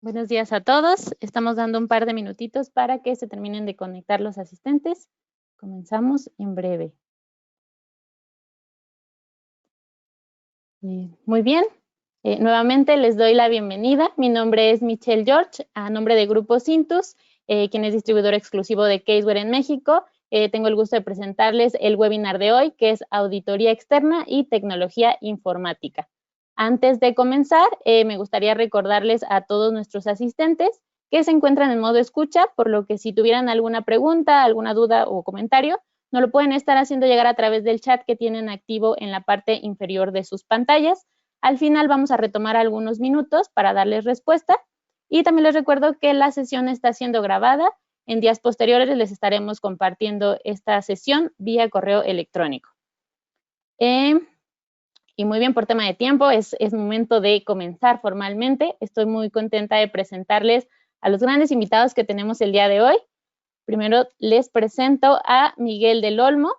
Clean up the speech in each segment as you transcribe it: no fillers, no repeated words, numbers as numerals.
Buenos días a todos. Estamos dando un par de minutitos para que se terminen de conectar los asistentes. Comenzamos en breve. Muy bien. Nuevamente les doy la bienvenida. Mi nombre es Michelle George, a nombre de Grupo Cintus, quien es distribuidor exclusivo de Caseware en México. Tengo el gusto de presentarles el webinar de hoy, que es Auditoría Externa y Tecnología Informática. Antes de comenzar, me gustaría recordarles a todos nuestros asistentes que se encuentran en modo escucha, por lo que si tuvieran alguna pregunta, alguna duda o comentario, nos lo pueden estar haciendo llegar a través del chat que tienen activo en la parte inferior de sus pantallas. Al final vamos a retomar algunos minutos para darles respuesta. Y también les recuerdo que la sesión está siendo grabada. En días posteriores les estaremos compartiendo esta sesión vía correo electrónico. Y muy bien, por tema de tiempo, es momento de comenzar formalmente. Estoy muy contenta de presentarles a los grandes invitados que tenemos el día de hoy. Primero les presento a Miguel del Olmo.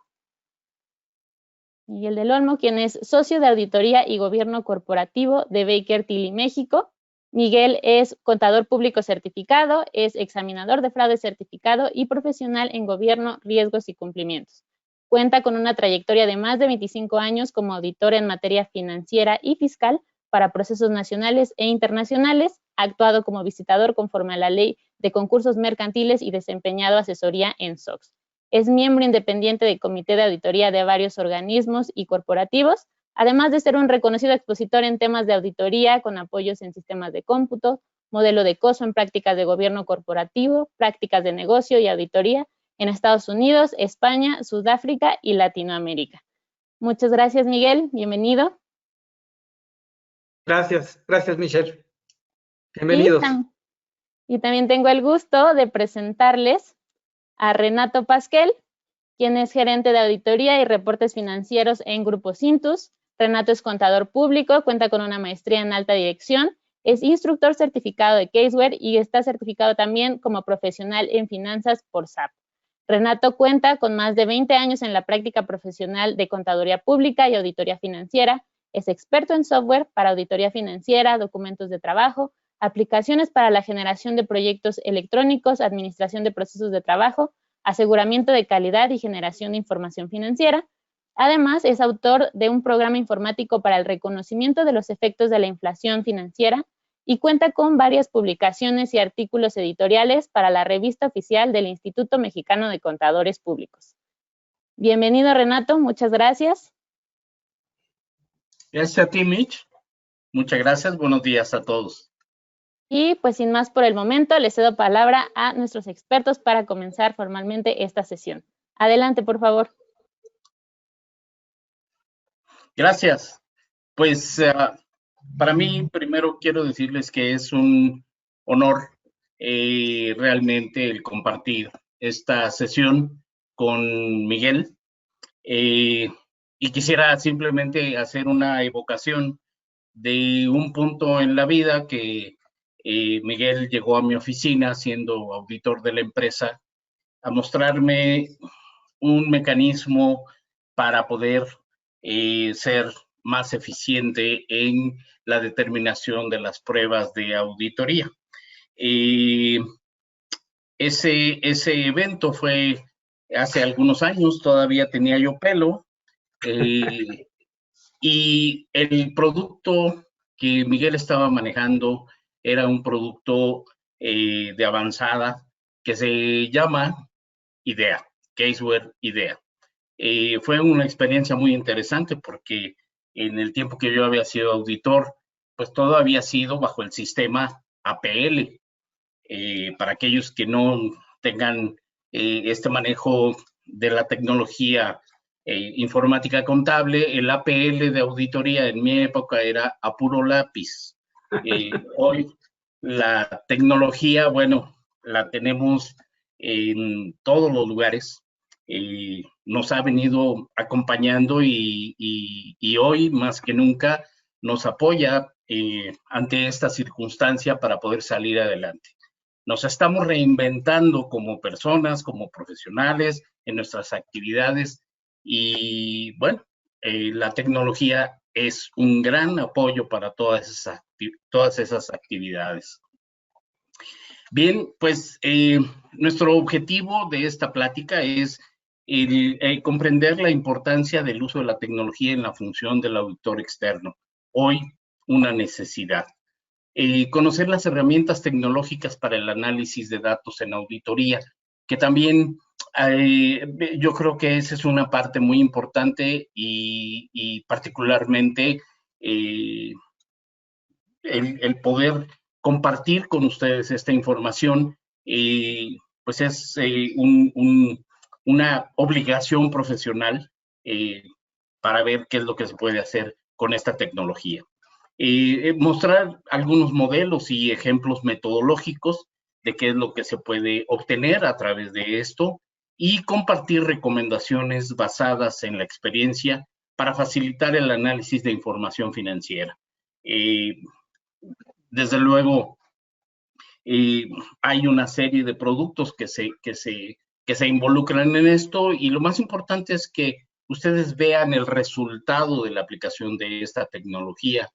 Miguel del Olmo, quien es socio de auditoría y gobierno corporativo de Baker Tilly, México. Miguel es contador público certificado, es examinador de fraude certificado y profesional en gobierno, riesgos y cumplimientos. Cuenta con una trayectoria de más de 25 años como auditor en materia financiera y fiscal para procesos nacionales e internacionales, ha actuado como visitador conforme a la ley de concursos mercantiles y desempeñado asesoría en SOX. Es miembro independiente del comité de auditoría de varios organismos y corporativos, además de ser un reconocido expositor en temas de auditoría con apoyos en sistemas de cómputo, modelo de costo en prácticas de gobierno corporativo, prácticas de negocio y auditoría en Estados Unidos, España, Sudáfrica y Latinoamérica. Muchas gracias, Miguel. Bienvenido. Gracias Michelle. Bienvenidos. Y también tengo el gusto de presentarles a Renato Pasquel, quien es gerente de auditoría y reportes financieros en Grupo Cintus. Renato es contador público, cuenta con una maestría en alta dirección, es instructor certificado de Caseware y está certificado también como profesional en finanzas por SAP. Renato cuenta con más de 20 años en la práctica profesional de contaduría pública y auditoría financiera, es experto en software para auditoría financiera, documentos de trabajo, aplicaciones para la generación de proyectos electrónicos, administración de procesos de trabajo, aseguramiento de calidad y generación de información financiera. Además, es autor de un programa informático para el reconocimiento de los efectos de la inflación financiera y cuenta con varias publicaciones y artículos editoriales para la revista oficial del Instituto Mexicano de Contadores Públicos. Bienvenido, Renato, muchas gracias. Gracias a ti, Mitch. Muchas gracias, buenos días a todos. Y pues sin más por el momento, le cedo palabra a nuestros expertos para comenzar formalmente esta sesión. Adelante, por favor. Gracias. Pues para mí, primero quiero decirles que es un honor realmente el compartir esta sesión con Miguel. Y quisiera simplemente hacer una evocación de un punto en la vida que Miguel llegó a mi oficina siendo auditor de la empresa a mostrarme un mecanismo para poder ser más eficiente en la determinación de las pruebas de auditoría. Ese evento fue hace algunos años, todavía tenía yo pelo, y el producto que Miguel estaba manejando era un producto de avanzada que se llama IDEA, Caseware IDEA. Fue una experiencia muy interesante porque en el tiempo que yo había sido auditor, pues todo había sido bajo el sistema APL. Para aquellos que no tengan este manejo de la tecnología informática contable, el APL de auditoría en mi época era a puro lápiz. Hoy la tecnología, bueno, la tenemos en todos los lugares. Nos ha venido acompañando y hoy más que nunca nos apoya ante esta circunstancia para poder salir adelante. Nos estamos reinventando como personas, como profesionales en nuestras actividades y bueno, la tecnología es un gran apoyo para todas esas actividades. Bien, pues nuestro objetivo de esta plática es comprender la importancia del uso de la tecnología en la función del auditor externo. Hoy, una necesidad. Conocer las herramientas tecnológicas para el análisis de datos en auditoría, que también yo creo que esa es una parte muy importante y particularmente el poder compartir con ustedes esta información, pues es una obligación profesional para ver qué es lo que se puede hacer con esta tecnología. Mostrar algunos modelos y ejemplos metodológicos de qué es lo que se puede obtener a través de esto y compartir recomendaciones basadas en la experiencia para facilitar el análisis de información financiera. Desde luego, hay una serie de productos que se involucran en esto y lo más importante es que ustedes vean el resultado de la aplicación de esta tecnología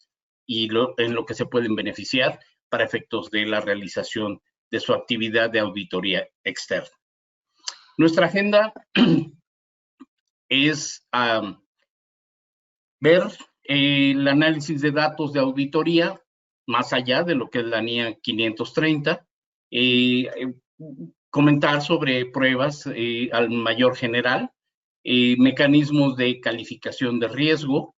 y en lo que se pueden beneficiar para efectos de la realización de su actividad de auditoría externa. Nuestra agenda es ver el análisis de datos de auditoría más allá de lo que es la NIA 530, comentar sobre pruebas al mayor general, mecanismos de calificación de riesgo,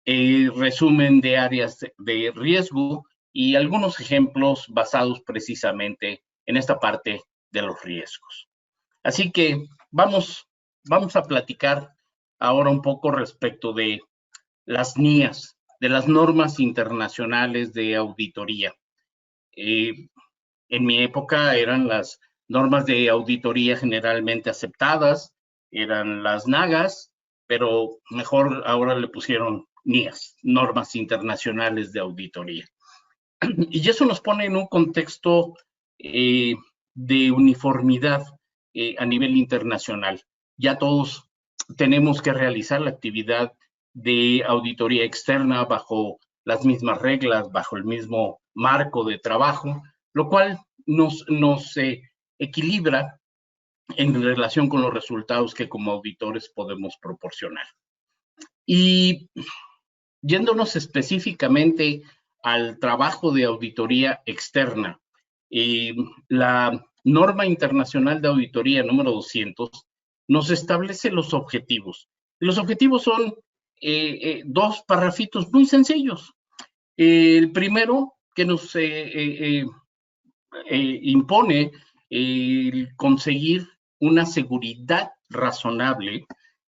resumen de áreas de riesgo y algunos ejemplos basados precisamente en esta parte de los riesgos. Así que vamos a platicar ahora un poco respecto de las NIAs, de las normas internacionales de auditoría. En mi época eran las normas de auditoría generalmente aceptadas, eran las NAGAS, pero mejor ahora le pusieron NIAs, normas internacionales de auditoría. Y eso nos pone en un contexto de uniformidad a nivel internacional. Ya todos tenemos que realizar la actividad de auditoría externa bajo las mismas reglas, bajo el mismo marco de trabajo, lo cual nos equilibra en relación con los resultados que como auditores podemos proporcionar. Y yéndonos específicamente al trabajo de auditoría externa, la norma internacional de auditoría número 200 nos establece los objetivos. Los objetivos son dos parrafitos muy sencillos. El primero que nos impone conseguir una seguridad razonable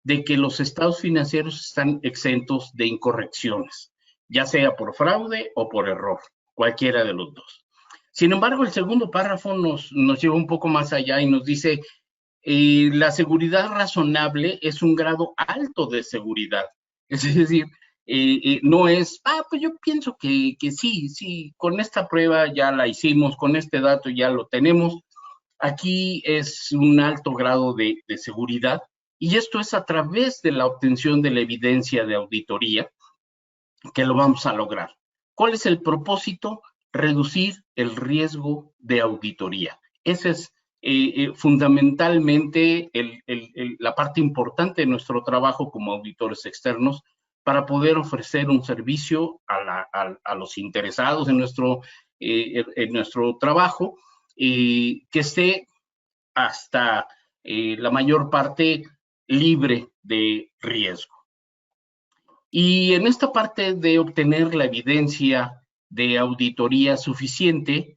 de que los estados financieros están exentos de incorrecciones, ya sea por fraude o por error, cualquiera de los dos. Sin embargo, el segundo párrafo nos lleva un poco más allá y nos dice la seguridad razonable es un grado alto de seguridad. Es decir, no es, pues yo pienso que sí, con esta prueba ya la hicimos, con este dato ya lo tenemos. Aquí es un alto grado de seguridad y esto es a través de la obtención de la evidencia de auditoría que lo vamos a lograr. ¿Cuál es el propósito? Reducir el riesgo de auditoría. Ese es fundamentalmente la parte importante de nuestro trabajo como auditores externos para poder ofrecer un servicio a los interesados en nuestro trabajo que esté hasta la mayor parte libre de riesgo. Y en esta parte de obtener la evidencia de auditoría suficiente,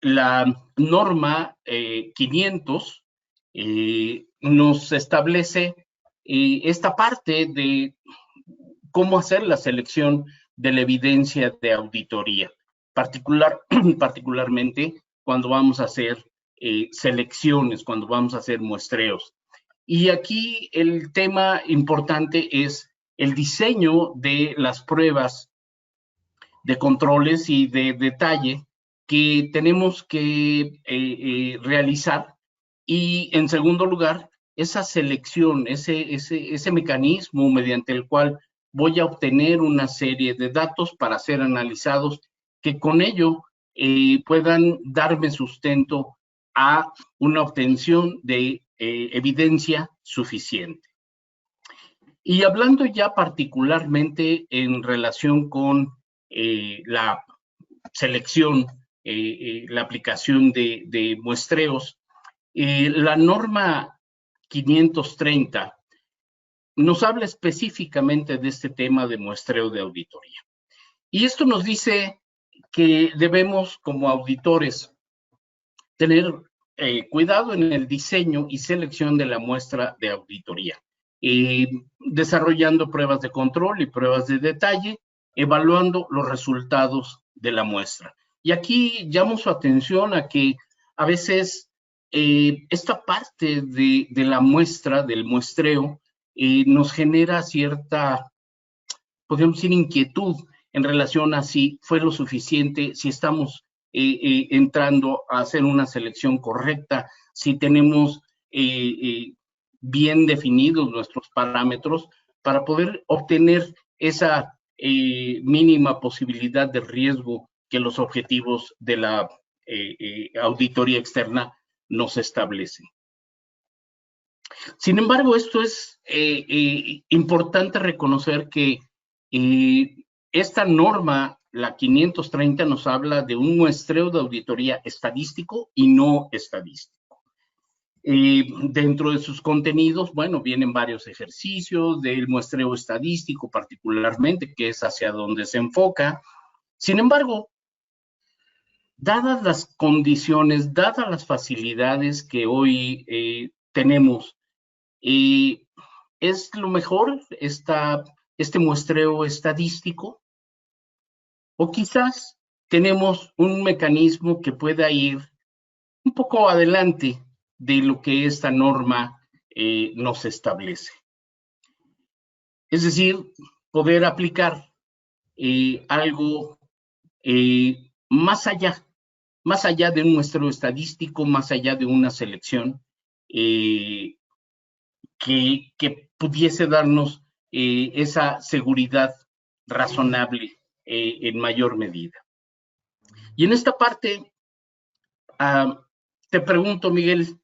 la norma 500 nos establece esta parte de cómo hacer la selección de la evidencia de auditoría, particularmente cuando vamos a hacer selecciones, cuando vamos a hacer muestreos. Y aquí el tema importante es el diseño de las pruebas de controles y de detalle que tenemos que realizar y en segundo lugar esa selección, ese mecanismo mediante el cual voy a obtener una serie de datos para ser analizados, que con ello puedan darme sustento a una obtención de evidencia suficiente. Y hablando ya particularmente en relación con la selección, la aplicación de muestreos, la norma 530 nos habla específicamente de este tema de muestreo de auditoría. Y esto nos dice que debemos, como auditores, tener cuidado en el diseño y selección de la muestra de auditoría, desarrollando pruebas de control y pruebas de detalle, evaluando los resultados de la muestra. Y aquí llamo su atención a que a veces esta parte de la muestra, del muestreo, nos genera cierta, podríamos decir, inquietud en relación a si fue lo suficiente, si estamos entrando a hacer una selección correcta, si tenemos bien definidos nuestros parámetros para poder obtener esa mínima posibilidad de riesgo que los objetivos de la auditoría externa nos establecen. Sin embargo, esto es importante reconocer que esta norma, la 530, nos habla de un muestreo de auditoría estadístico y no estadístico. Dentro de sus contenidos, bueno, vienen varios ejercicios del muestreo estadístico particularmente, que es hacia donde se enfoca. Sin embargo, dadas las condiciones, dadas las facilidades que hoy tenemos, ¿es lo mejor este muestreo estadístico? O quizás tenemos un mecanismo que pueda ir un poco adelante de lo que esta norma nos establece. Es decir, poder aplicar algo más allá de un muestreo estadístico, más allá de una selección que pudiese darnos esa seguridad razonable en mayor medida. Y en esta parte, te pregunto, Miguel,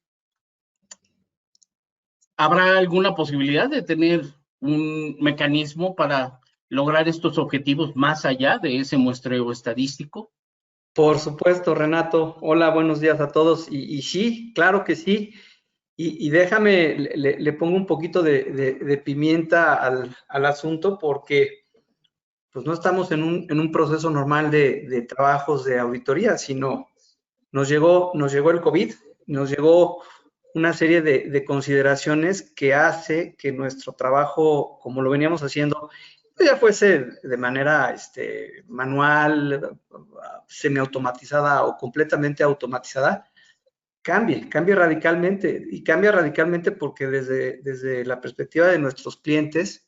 ¿habrá alguna posibilidad de tener un mecanismo para lograr estos objetivos más allá de ese muestreo estadístico? Por supuesto, Renato. Hola, buenos días a todos. Y sí, claro que sí. Y déjame, le pongo un poquito de pimienta al asunto, porque pues no estamos en un proceso normal de trabajos de auditoría, sino nos llegó el COVID, nos llegó una serie de consideraciones que hace que nuestro trabajo, como lo veníamos haciendo, ya fuese de manera manual, semiautomatizada o completamente automatizada, cambie radicalmente. Y cambia radicalmente porque desde la perspectiva de nuestros clientes,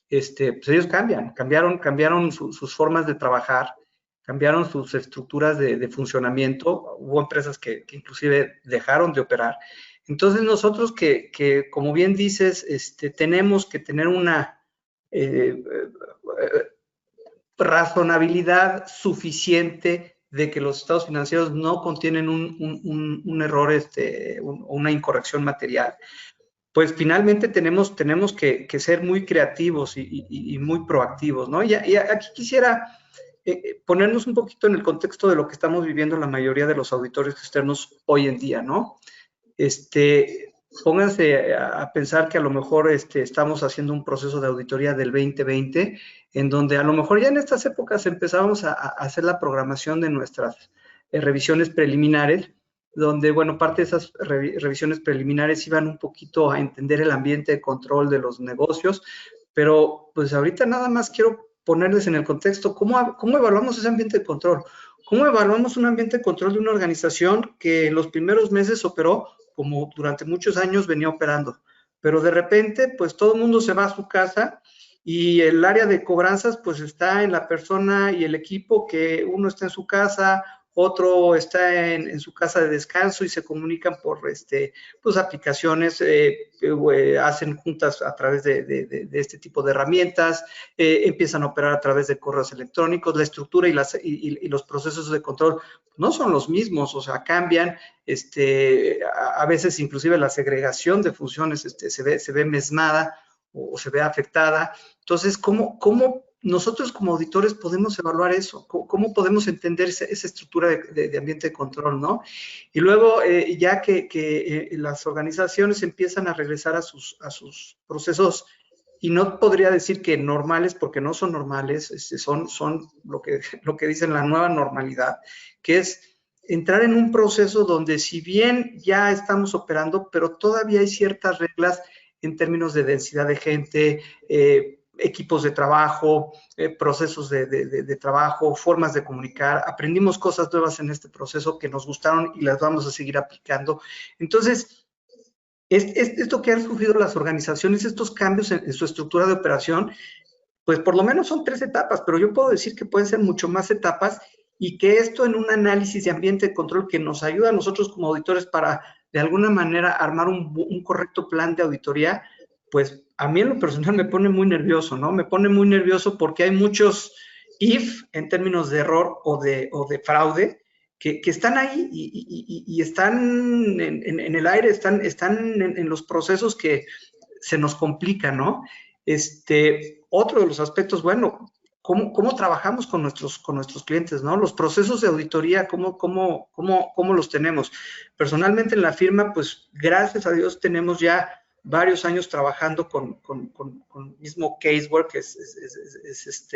pues ellos cambiaron sus formas de trabajar, cambiaron sus estructuras de funcionamiento. Hubo empresas que inclusive dejaron de operar. Entonces nosotros que como bien dices, tenemos que tener una razonabilidad suficiente de que los estados financieros no contienen un error, una incorrección material. Pues finalmente tenemos que ser muy creativos y muy proactivos, ¿no? Y aquí quisiera ponernos un poquito en el contexto de lo que estamos viviendo la mayoría de los auditores externos hoy en día, ¿no? Pónganse a pensar que a lo mejor estamos haciendo un proceso de auditoría del 2020, en donde a lo mejor ya en estas épocas empezábamos a hacer la programación de nuestras revisiones preliminares, donde, bueno, parte de esas revisiones preliminares iban un poquito a entender el ambiente de control de los negocios, pero pues ahorita nada más quiero ponerles en el contexto cómo evaluamos ese ambiente de control. ¿Cómo evaluamos un ambiente de control de una organización que en los primeros meses operó como durante muchos años venía operando? Pero de repente, pues todo el mundo se va a su casa y el área de cobranzas, pues está en la persona y el equipo que uno está en su casa, otro está en su casa de descanso y se comunican por pues aplicaciones, hacen juntas a través de este tipo de herramientas, empiezan a operar a través de correos electrónicos, la estructura y los procesos de control no son los mismos, o sea, cambian, a veces inclusive la segregación de funciones se ve mesmada o se ve afectada. Entonces, ¿cómo nosotros como auditores podemos evaluar eso? ¿Cómo podemos entender esa estructura de ambiente de control, ¿no? Y luego, ya que las organizaciones empiezan a regresar a sus procesos, y no podría decir que normales, porque no son normales, son lo que dicen la nueva normalidad, que es entrar en un proceso donde si bien ya estamos operando, pero todavía hay ciertas reglas en términos de densidad de gente, equipos de trabajo, procesos de trabajo, formas de comunicar. Aprendimos cosas nuevas en este proceso que nos gustaron y las vamos a seguir aplicando. Entonces, esto que han sufrido las organizaciones, estos cambios en su estructura de operación, pues por lo menos son 3 etapas, pero yo puedo decir que pueden ser mucho más etapas y que esto en un análisis de ambiente de control que nos ayuda a nosotros como auditores para de alguna manera armar un correcto plan de auditoría, pues a mí en lo personal me pone muy nervioso, ¿no? Me pone muy nervioso porque hay muchos if en términos de error o de fraude que están ahí y están en el aire, están en los procesos que se nos complican, ¿no? Otro de los aspectos, bueno, ¿cómo trabajamos con nuestros clientes, ¿no? Los procesos de auditoría, ¿cómo los tenemos? Personalmente en la firma, pues gracias a Dios tenemos ya varios años trabajando con mismo Casework, que es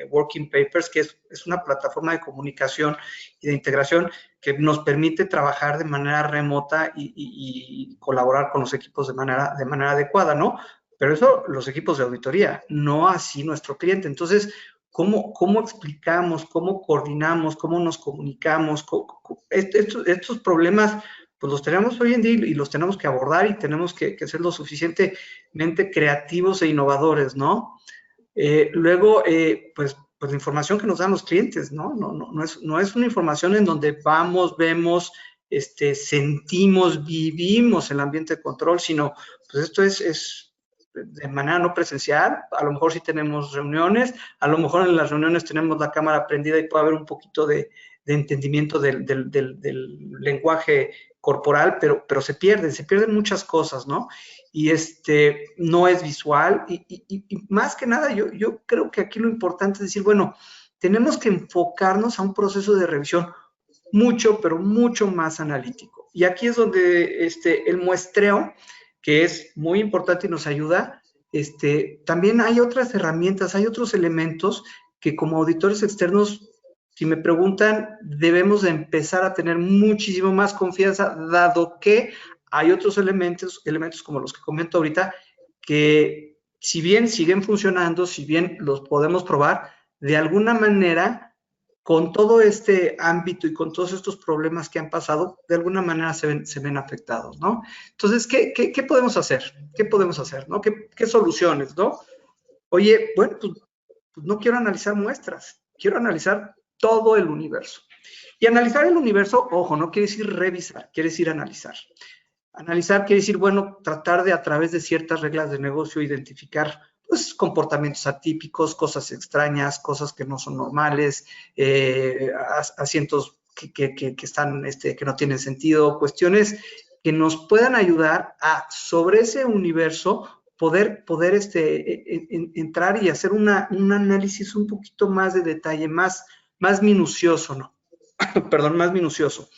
Working Papers, que es una plataforma de comunicación y de integración que nos permite trabajar de manera remota y colaborar con los equipos de manera adecuada, ¿no? Pero eso los equipos de auditoría, no así nuestro cliente. Entonces, ¿cómo explicamos, cómo coordinamos, cómo nos comunicamos? Estos problemas, pues los tenemos hoy en día y los tenemos que abordar y tenemos que ser lo suficientemente creativos e innovadores, ¿no? Luego, pues la información que nos dan los clientes, ¿no? No es una información en donde vamos, vemos, sentimos, vivimos el ambiente de control, sino, pues esto es de manera no presencial. A lo mejor sí tenemos reuniones, a lo mejor en las reuniones tenemos la cámara prendida y puede haber un poquito de entendimiento del lenguaje corporal, pero se pierden muchas cosas, ¿no? Y no es visual y más que nada yo creo que aquí lo importante es decir, bueno, tenemos que enfocarnos a un proceso de revisión mucho, pero mucho más analítico. Y aquí es donde el muestreo, que es muy importante y nos ayuda, también hay otras herramientas, hay otros elementos que como auditores externos, si me preguntan, debemos de empezar a tener muchísimo más confianza, dado que hay otros elementos como los que comento ahorita, que si bien siguen funcionando, si bien los podemos probar, de alguna manera, con todo este ámbito y con todos estos problemas que han pasado, de alguna manera se ven afectados, ¿no? Entonces, ¿qué podemos hacer? ¿Qué podemos hacer, no? ¿Qué soluciones, no? Oye, bueno, pues no quiero analizar muestras, quiero analizar todo el universo. Y analizar el universo, ojo, no quiere decir revisar, quiere decir analizar. Analizar quiere decir, bueno, tratar de a través de ciertas reglas de negocio identificar pues comportamientos atípicos, cosas extrañas, cosas que no son normales, asientos que están, que no tienen sentido, cuestiones que nos puedan ayudar a, sobre ese universo, poder entrar y hacer un análisis un poquito más de detalle, más minucioso, ¿no? Perdón, más minucioso.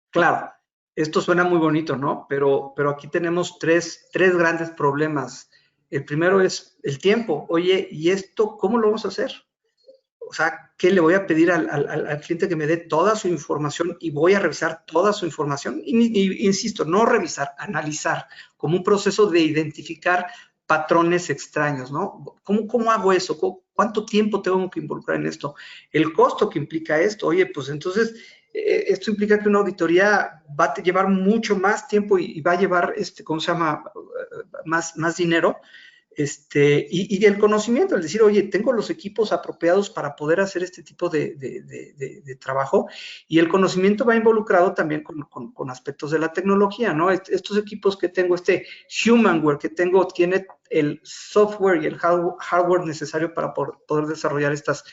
Claro, esto suena muy bonito, ¿no? Pero aquí tenemos tres grandes problemas. El primero es el tiempo. Oye, ¿y esto cómo lo vamos a hacer? O sea, ¿qué le voy a pedir al cliente que me dé toda su información y voy a revisar toda su información? Y insisto, no revisar, analizar, como un proceso de identificar patrones extraños, ¿no? ¿Cómo hago eso? ¿Cuánto tiempo tengo que involucrar en esto? El costo que implica esto. Oye, pues entonces, esto implica que una auditoría va a llevar mucho más tiempo y va a llevar, ¿cómo se llama? Más dinero. y el conocimiento, el decir, oye, tengo los equipos apropiados para poder hacer este tipo de trabajo, y el conocimiento va involucrado también con aspectos de la tecnología, ¿no? Estos equipos que tengo, Humanware que tengo, tiene el software y el hardware necesario para poder desarrollar estas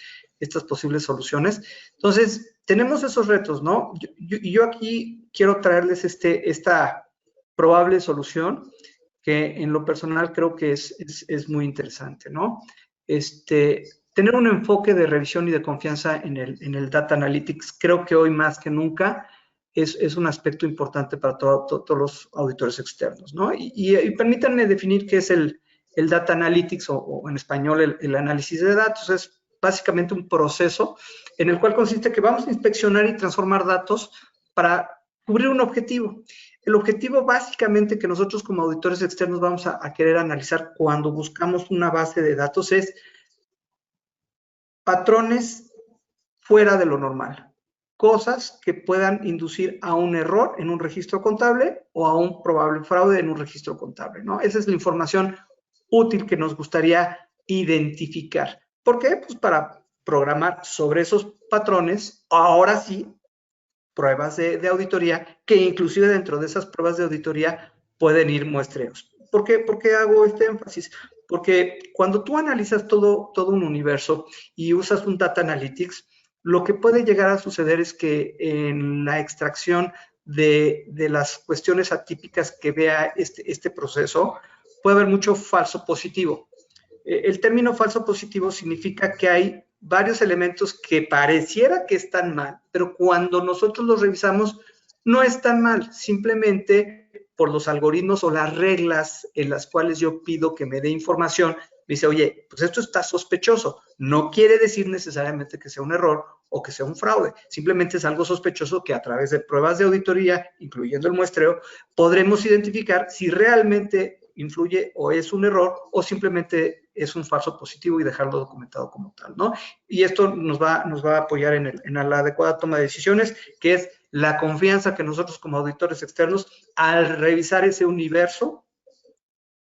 posibles soluciones. Entonces, tenemos esos retos, ¿no? Yo aquí quiero traerles esta probable solución, que en lo personal creo que es muy interesante, ¿no? Tener un enfoque de revisión y de confianza en el Data Analytics, creo que hoy más que nunca es un aspecto importante para todos los auditores externos, ¿no? Y permítanme definir qué es el Data Analytics, o en español el análisis de datos. Es básicamente un proceso en el cual consiste que vamos a inspeccionar y transformar datos para cubrir un objetivo. El objetivo básicamente que nosotros como auditores externos vamos a querer analizar cuando buscamos una base de datos es patrones fuera de lo normal, cosas que puedan inducir a un error en un registro contable o a un probable fraude en un registro contable, ¿no? Esa es la información útil que nos gustaría identificar. ¿Por qué? Pues para programar sobre esos patrones, ahora sí, pruebas de auditoría, que inclusive dentro de esas pruebas de auditoría pueden ir muestreos. ¿Por qué hago este énfasis? Porque cuando tú analizas todo un universo y usas un Data Analytics, lo que puede llegar a suceder es que en la extracción de las cuestiones atípicas que vea este proceso, puede haber mucho falso positivo. El término falso positivo significa que hay varios elementos que pareciera que están mal, pero cuando nosotros los revisamos no están mal, simplemente por los algoritmos o las reglas en las cuales yo pido que me dé información, me dice, oye, pues esto está sospechoso. No quiere decir necesariamente que sea un error o que sea un fraude, simplemente es algo sospechoso que a través de pruebas de auditoría, incluyendo el muestreo, podremos identificar si realmente influye o es un error o simplemente es un falso positivo y dejarlo documentado como tal, ¿no? Y esto nos va a apoyar en la adecuada toma de decisiones, que es la confianza que nosotros como auditores externos, al revisar ese universo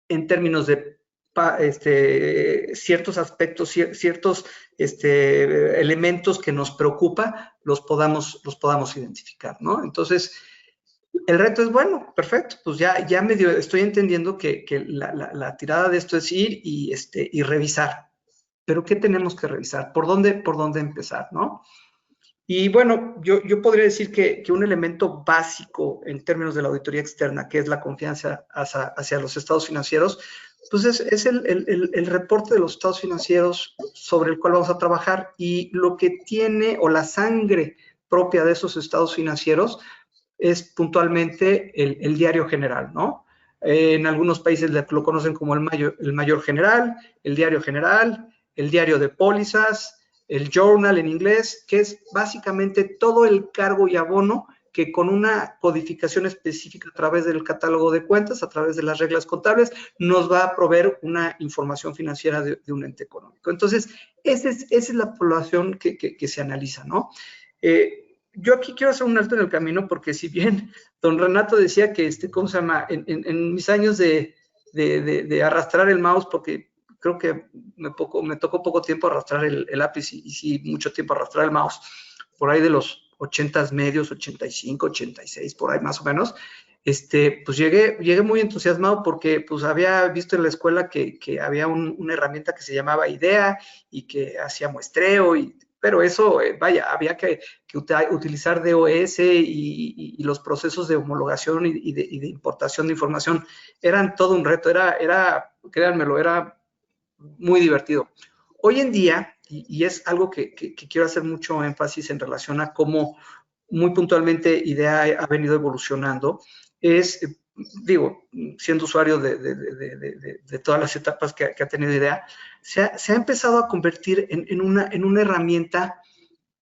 en términos de ciertos aspectos, ciertos elementos que nos preocupa, los podamos identificar, ¿no? Entonces, el reto es, bueno, perfecto, pues ya medio estoy entendiendo que la tirada de esto es ir y revisar. Pero ¿qué tenemos que revisar? ¿Por dónde empezar, no? Y bueno, yo podría decir que un elemento básico en términos de la auditoría externa, que es la confianza hacia los estados financieros, pues es el reporte de los estados financieros sobre el cual vamos a trabajar, y lo que tiene, o la sangre propia de esos estados financieros, es puntualmente el diario general, ¿no? En algunos países lo conocen como el mayor general, el diario general, el diario de pólizas, el journal en inglés, que es básicamente todo el cargo y abono que con una codificación específica a través del catálogo de cuentas, a través de las reglas contables, nos va a proveer una información financiera de un ente económico. Entonces, esa es la población que se analiza, ¿no? Yo aquí quiero hacer un alto en el camino, porque si bien don Renato decía que, ¿cómo se llama? En mis años de arrastrar el mouse, porque creo que me tocó poco tiempo arrastrar el lápiz y sí, mucho tiempo arrastrar el mouse, por ahí de los 80 medios, 85, 86, por ahí más o menos, pues llegué muy entusiasmado porque pues había visto en la escuela que había una herramienta que se llamaba IDEA y que hacía muestreo, pero eso, vaya, había que utilizar DOS y los procesos de homologación y de importación de información eran todo un reto, créanmelo, era muy divertido. Hoy en día, y es algo que quiero hacer mucho énfasis en relación a cómo muy puntualmente IDEA ha venido evolucionando, siendo usuario de todas las etapas que ha tenido IDEA, se ha empezado a convertir en una herramienta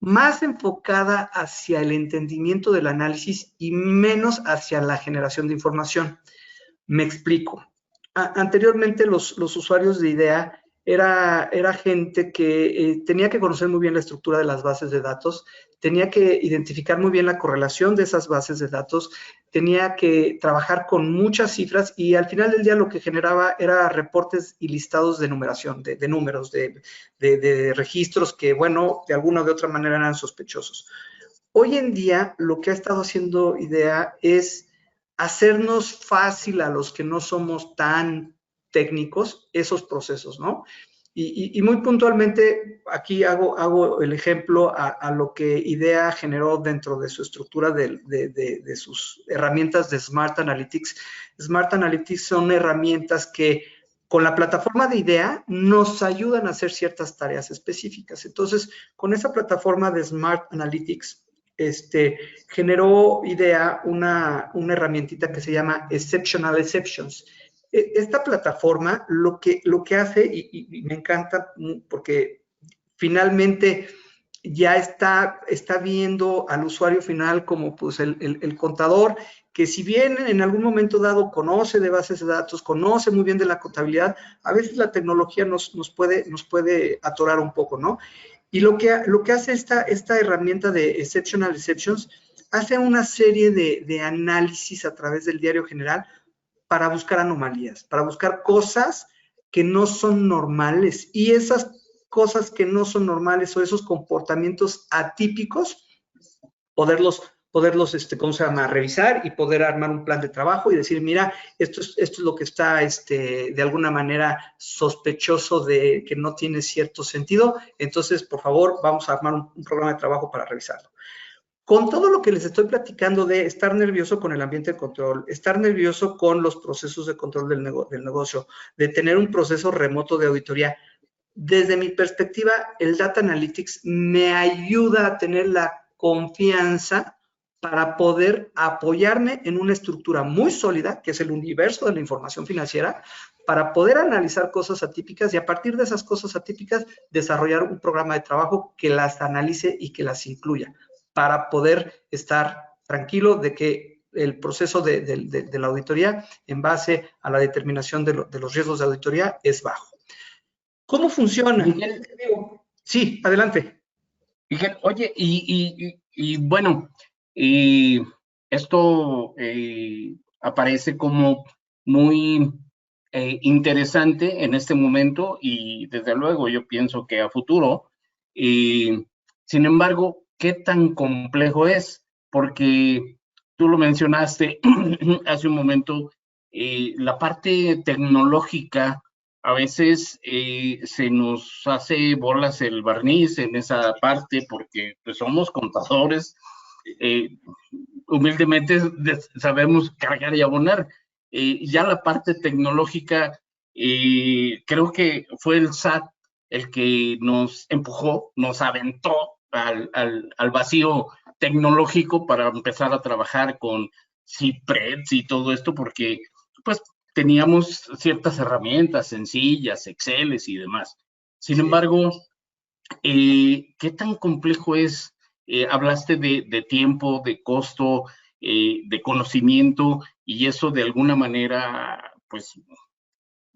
más enfocada hacia el entendimiento del análisis y menos hacia la generación de información. Me explico. Anteriormente los usuarios de IDEA era gente que tenía que conocer muy bien la estructura de las bases de datos, tenía que identificar muy bien la correlación de esas bases de datos, tenía que trabajar con muchas cifras y al final del día lo que generaba era reportes y listados de numeración, de números, de registros que, bueno, de alguna o de otra manera eran sospechosos. Hoy en día lo que ha estado haciendo IDEA es hacernos fácil a los que no somos tan técnicos esos procesos, ¿no? Y muy puntualmente, aquí hago el ejemplo a lo que IDEA generó dentro de su estructura de sus herramientas de Smart Analytics. Smart Analytics son herramientas que con la plataforma de IDEA nos ayudan a hacer ciertas tareas específicas. Entonces, con esa plataforma de Smart Analytics, generó IDEA una herramientita que se llama Exceptional Exceptions. Esta plataforma lo que hace, y me encanta porque finalmente ya está viendo al usuario final como pues el contador, que si bien en algún momento dado conoce de bases de datos, conoce muy bien de la contabilidad, a veces la tecnología nos puede atorar un poco, ¿no? Y lo que hace esta herramienta de Exceptional Exceptions, hace una serie de análisis a través del diario general para buscar anomalías, para buscar cosas que no son normales. Y esas cosas que no son normales o esos comportamientos atípicos, poderlos ¿cómo se llama? Revisar y poder armar un plan de trabajo y decir, mira, esto es lo que está de alguna manera sospechoso de que no tiene cierto sentido, entonces, por favor, vamos a armar un programa de trabajo para revisarlo. Con todo lo que les estoy platicando de estar nervioso con el ambiente de control, estar nervioso con los procesos de control del negocio, de tener un proceso remoto de auditoría, desde mi perspectiva, el Data Analytics me ayuda a tener la confianza para poder apoyarme en una estructura muy sólida, que es el universo de la información financiera, para poder analizar cosas atípicas y a partir de esas cosas atípicas desarrollar un programa de trabajo que las analice y que las incluya, para poder estar tranquilo de que el proceso de la auditoría en base a la determinación de los riesgos de auditoría es bajo. ¿Cómo funciona? Miguel, sí, adelante. Miguel, oye, y bueno, esto aparece como muy interesante en este momento y desde luego yo pienso que a futuro. Sin embargo, ¿qué tan complejo es? Porque tú lo mencionaste hace un momento, la parte tecnológica a veces se nos hace bolas el barniz en esa parte porque pues, somos contadores, humildemente sabemos cargar y abonar. Ya la parte tecnológica, creo que fue el SAT el que nos empujó, nos aventó al vacío tecnológico para empezar a trabajar con CIPREDS y todo esto, porque pues teníamos ciertas herramientas sencillas, Exceles y demás. Sin embargo, ¿qué tan complejo es? Hablaste de tiempo, de costo, de conocimiento, y eso de alguna manera, pues,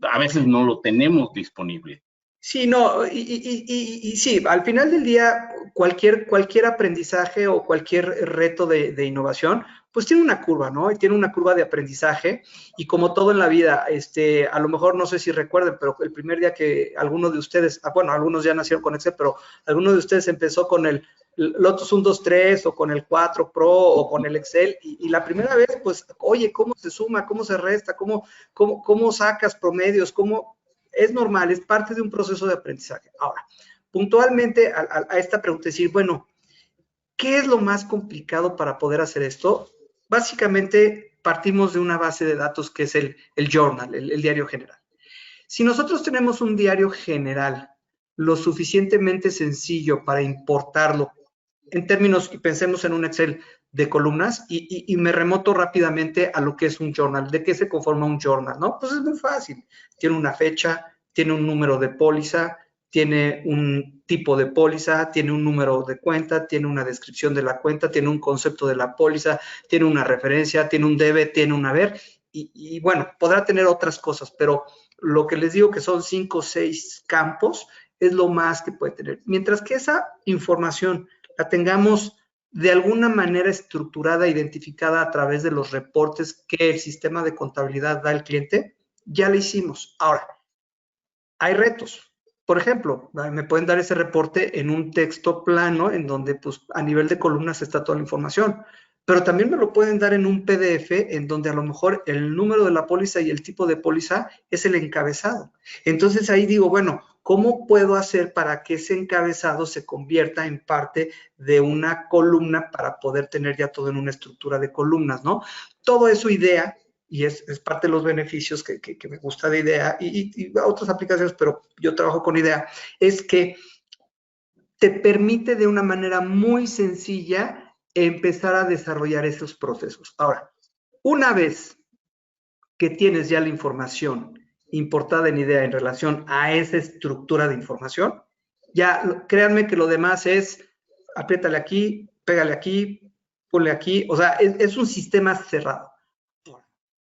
a veces no lo tenemos disponible. Sí, no, y sí, al final del día, cualquier aprendizaje o cualquier reto de innovación, pues tiene una curva, ¿no? Y tiene una curva de aprendizaje, y como todo en la vida, a lo mejor no sé si recuerden, pero el primer día que alguno de ustedes, bueno, algunos ya nacieron con Excel, pero alguno de ustedes empezó con el Lotus 1, 2, 3, o con el 4 Pro, o con el Excel, y la primera vez, pues, oye, ¿cómo se suma? ¿Cómo se resta? ¿Cómo sacas promedios? Es normal, es parte de un proceso de aprendizaje. Ahora, puntualmente a esta pregunta, decir, bueno, ¿qué es lo más complicado para poder hacer esto? Básicamente, partimos de una base de datos que es el journal, el diario general. Si nosotros tenemos un diario general lo suficientemente sencillo para importarlo, en términos, y pensemos en un Excel de columnas, y me remoto rápidamente a lo que es un journal. ¿De qué se conforma un journal? ¿No? Pues es muy fácil. Tiene una fecha, tiene un número de póliza, tiene un tipo de póliza, tiene un número de cuenta, tiene una descripción de la cuenta, tiene un concepto de la póliza, tiene una referencia, tiene un debe, tiene un haber, y bueno, podrá tener otras cosas, pero lo que les digo que son 5 o 6 campos, es lo más que puede tener. Mientras que esa información la tengamos de alguna manera estructurada, identificada a través de los reportes que el sistema de contabilidad da al cliente, ya la hicimos. Ahora, hay retos. Por ejemplo, me pueden dar ese reporte en un texto plano en donde pues, a nivel de columnas está toda la información, pero también me lo pueden dar en un PDF en donde a lo mejor el número de la póliza y el tipo de póliza es el encabezado. Entonces ahí digo, bueno, ¿cómo puedo hacer para que ese encabezado se convierta en parte de una columna para poder tener ya todo en una estructura de columnas, ¿no? Todo eso IDEA, y es parte de los beneficios que me gusta de IDEA y otras aplicaciones, pero yo trabajo con IDEA, es que te permite de una manera muy sencilla empezar a desarrollar esos procesos. Ahora, una vez que tienes ya la información importada en IDEA en relación a esa estructura de información, ya créanme que lo demás es apriétale aquí, pégale aquí, ponle aquí, o sea, es un sistema cerrado.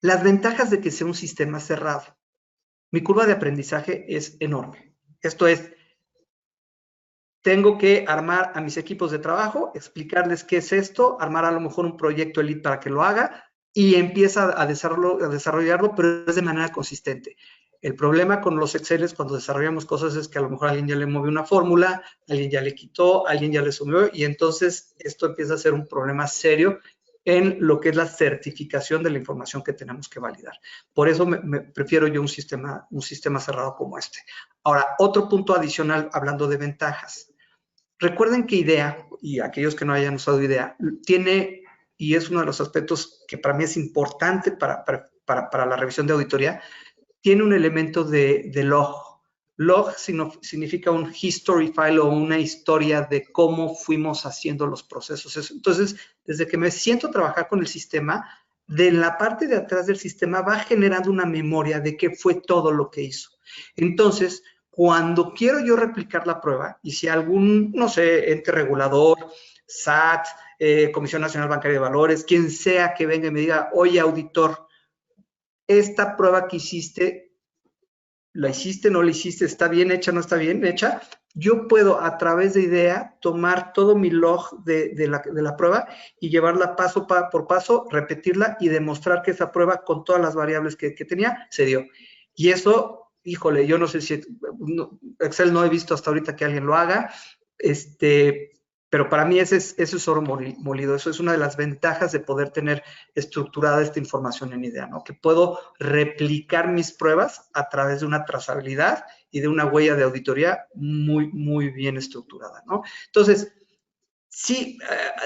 Las ventajas de que sea un sistema cerrado. Mi curva de aprendizaje es enorme. Esto es, tengo que armar a mis equipos de trabajo, explicarles qué es esto, armar a lo mejor un proyecto elite para que lo haga y empieza a desarrollarlo, pero es de manera consistente. El problema con los Exceles cuando desarrollamos cosas es que a lo mejor alguien ya le movió una fórmula, alguien ya le quitó, alguien ya le sumió y entonces esto empieza a ser un problema serio en lo que es la certificación de la información que tenemos que validar. Por eso prefiero yo un sistema cerrado como este. Ahora, otro punto adicional hablando de ventajas. Recuerden que IDEA, y aquellos que no hayan usado IDEA, tiene, y es uno de los aspectos que para mí es importante para la revisión de auditoría, tiene un elemento de log. Log significa un history file o una historia de cómo fuimos haciendo los procesos. Entonces, desde que me siento a trabajar con el sistema, de la parte de atrás del sistema va generando una memoria de qué fue todo lo que hizo. Entonces, cuando quiero yo replicar la prueba, y si algún, no sé, ente regulador, SAT, Comisión Nacional Bancaria de Valores, quien sea que venga y me diga, oye, auditor, esta prueba que hiciste, ¿la hiciste, no la hiciste? ¿Está bien hecha, no está bien hecha? Yo puedo, a través de IDEA, tomar todo mi log de la prueba y llevarla paso por paso, repetirla y demostrar que esa prueba, con todas las variables que tenía, se dio. Y eso, híjole, yo no sé si Excel no he visto hasta ahorita que alguien lo haga, pero para mí ese es oro molido. Eso es una de las ventajas de poder tener estructurada esta información en IDEA, ¿no? Que puedo replicar mis pruebas a través de una trazabilidad y de una huella de auditoría muy, muy bien estructurada, ¿no? Entonces, sí,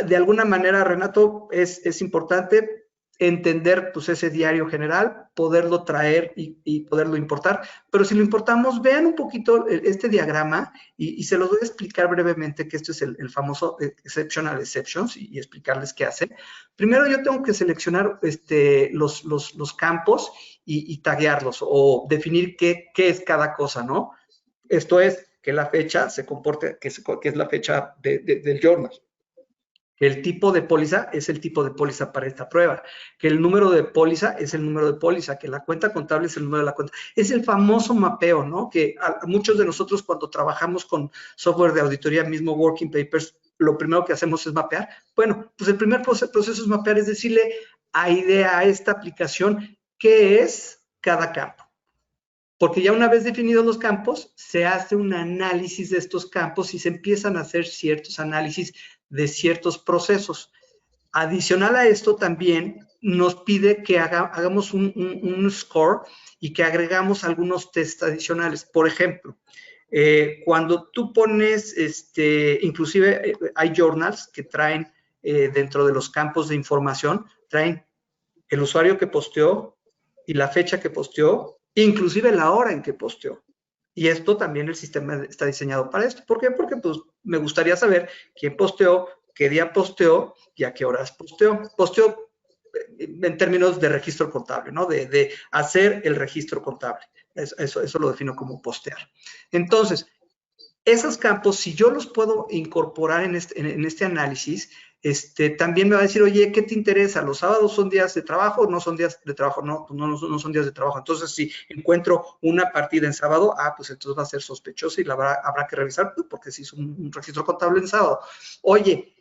de alguna manera, Renato, es importante entender pues ese diario general, poderlo traer y poderlo importar, pero si lo importamos, vean un poquito este diagrama y se los voy a explicar brevemente, que esto es el famoso exceptional exceptions y explicarles qué hace. Primero yo tengo que seleccionar los campos y taguearlos o definir qué es cada cosa, ¿no? Esto es que la fecha se comporte, que es la fecha del journal. Que el tipo de póliza es el tipo de póliza para esta prueba, que el número de póliza es el número de póliza, que la cuenta contable es el número de la cuenta. Es el famoso mapeo, ¿no? Que a muchos de nosotros cuando trabajamos con software de auditoría, mismo Working Papers, lo primero que hacemos es mapear. Bueno, pues el primer proceso es mapear, es decirle a IDEA, a esta aplicación, qué es cada campo. Porque ya una vez definidos los campos, se hace un análisis de estos campos y se empiezan a hacer ciertos análisis de ciertos procesos. Adicional a esto, también nos pide que hagamos un score y que agregamos algunos tests adicionales. Por ejemplo, cuando tú pones, inclusive hay journals que traen dentro de los campos de información, traen el usuario que posteó y la fecha que posteó, inclusive la hora en que posteó. Y esto también el sistema está diseñado para esto. ¿Por qué? Porque pues, me gustaría saber quién posteó, qué día posteó y a qué horas posteó. Posteó en términos de registro contable, ¿no? De hacer el registro contable. Eso lo defino como postear. Entonces, esos campos, si yo los puedo incorporar en este análisis, también me va a decir, oye, ¿qué te interesa? ¿Los sábados son días de trabajo o no son días de trabajo? No, no son días de trabajo. Entonces, si encuentro una partida en sábado, pues entonces va a ser sospechosa y la habrá que revisar, pues, porque se hizo un registro contable en sábado. Oye,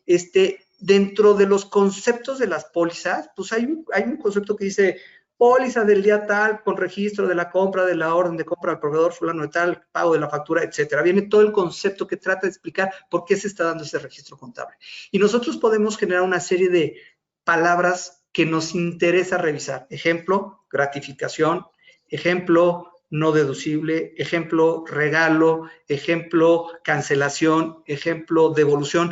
dentro de los conceptos de las pólizas, pues hay un concepto que dice póliza del día tal, con registro de la compra, de la orden de compra al proveedor fulano de tal, pago de la factura, etcétera. Viene todo el concepto que trata de explicar por qué se está dando ese registro contable. Y nosotros podemos generar una serie de palabras que nos interesa revisar. Ejemplo, gratificación. Ejemplo, no deducible. Ejemplo, regalo. Ejemplo, cancelación. Ejemplo, devolución.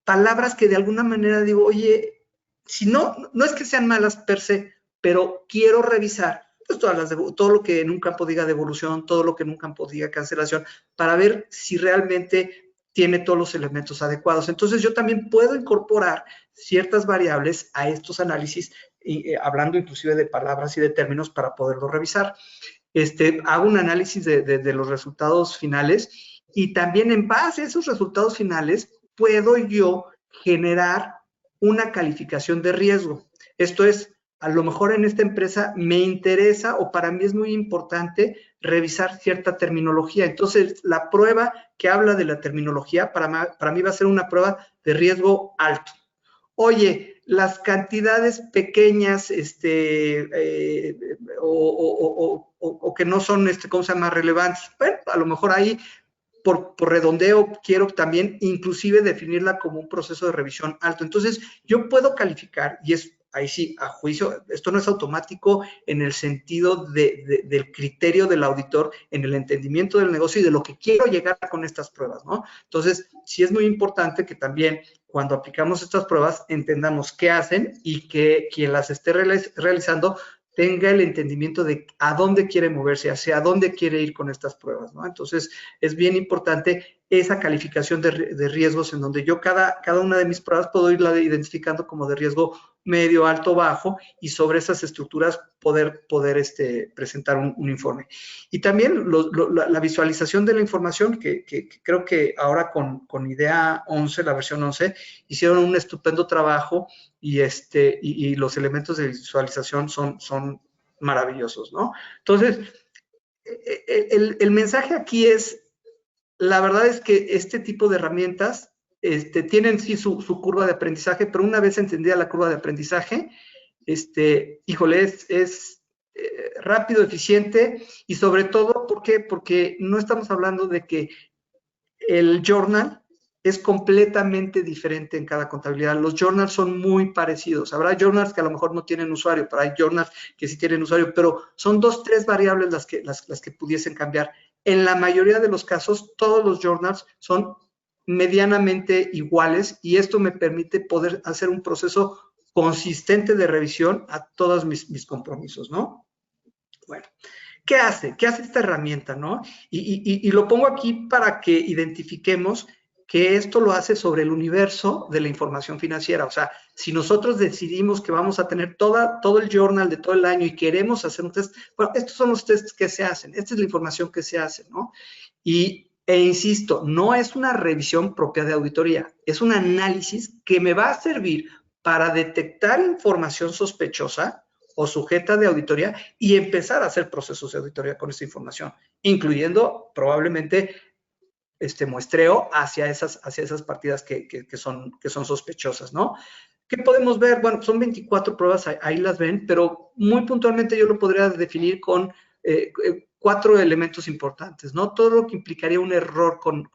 Palabras que de alguna manera digo, oye, si no es que sean malas per se, pero quiero revisar pues todo lo que en un campo diga devolución, todo lo que en un campo diga cancelación, para ver si realmente tiene todos los elementos adecuados. Entonces, yo también puedo incorporar ciertas variables a estos análisis, hablando inclusive de palabras y de términos para poderlo revisar. Hago un análisis de los resultados finales y también en base a esos resultados finales puedo yo generar una calificación de riesgo. Esto es, a lo mejor en esta empresa me interesa o para mí es muy importante revisar cierta terminología. Entonces, la prueba que habla de la terminología para mí va a ser una prueba de riesgo alto. Oye, las cantidades pequeñas o que no son, ¿cómo se llama?, relevantes. Bueno, a lo mejor ahí por redondeo, quiero también inclusive definirla como un proceso de revisión alto. Entonces, yo puedo calificar, y es ahí sí, a juicio, esto no es automático en el sentido del criterio del auditor, en el entendimiento del negocio y de lo que quiero llegar con estas pruebas, ¿no? Entonces, sí es muy importante que también cuando aplicamos estas pruebas entendamos qué hacen y que quien las esté realizando tenga el entendimiento de a dónde quiere moverse, hacia dónde quiere ir con estas pruebas, ¿no? Entonces, es bien importante esa calificación de riesgos en donde yo cada una de mis pruebas puedo irla identificando como de riesgo medio, alto, bajo, y sobre esas estructuras poder presentar un informe. Y también la visualización de la información, que creo que ahora con IDEA 11, la versión 11, hicieron un estupendo trabajo y los elementos de visualización son maravillosos, ¿no? Entonces, el mensaje aquí es, la verdad es que este tipo de herramientas tienen sí su curva de aprendizaje, pero una vez entendida la curva de aprendizaje, híjole, es rápido, eficiente y sobre todo, ¿por qué? Porque no estamos hablando de que el journal es completamente diferente en cada contabilidad. Los journals son muy parecidos. Habrá journals que a lo mejor no tienen usuario, pero hay journals que sí tienen usuario, pero son 2, 3 variables las que pudiesen cambiar. En la mayoría de los casos, todos los journals son medianamente iguales y esto me permite poder hacer un proceso consistente de revisión a todos mis compromisos, ¿no? Bueno, ¿qué hace? ¿Qué hace esta herramienta, no? Y lo pongo aquí para que identifiquemos que esto lo hace sobre el universo de la información financiera. O sea, si nosotros decidimos que vamos a tener todo el journal de todo el año y queremos hacer un test, bueno, estos son los tests que se hacen, esta es la información que se hace, ¿no? E insisto, no es una revisión propia de auditoría, es un análisis que me va a servir para detectar información sospechosa o sujeta de auditoría y empezar a hacer procesos de auditoría con esa información, incluyendo probablemente muestreo hacia esas partidas que son sospechosas, ¿no? ¿Qué podemos ver? Bueno, son 24 pruebas, ahí las ven, pero muy puntualmente yo lo podría definir con 4 elementos importantes, ¿no? Todo lo que implicaría un error con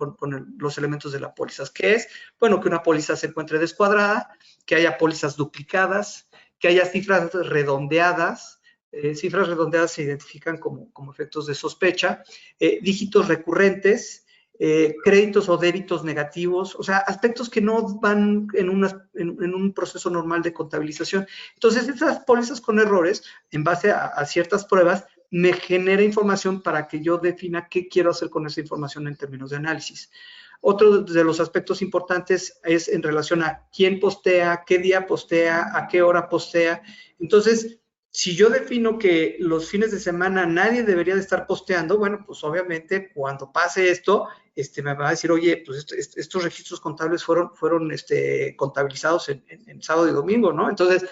los elementos de la póliza, que es, bueno, que una póliza se encuentre descuadrada, que haya pólizas duplicadas, que haya cifras redondeadas. Cifras redondeadas se identifican como efectos de sospecha, dígitos recurrentes, créditos o débitos negativos, o sea, aspectos que no van en un proceso normal de contabilización. Entonces, esas pólizas con errores, en base a ciertas pruebas, me genera información para que yo defina qué quiero hacer con esa información en términos de análisis. Otro de los aspectos importantes es en relación a quién postea, qué día postea, a qué hora postea. Entonces, Si yo defino que los fines de semana nadie debería de estar posteando, bueno, pues obviamente cuando pase esto, me va a decir, oye, pues estos registros contables fueron contabilizados en sábado y domingo, ¿no? Entonces,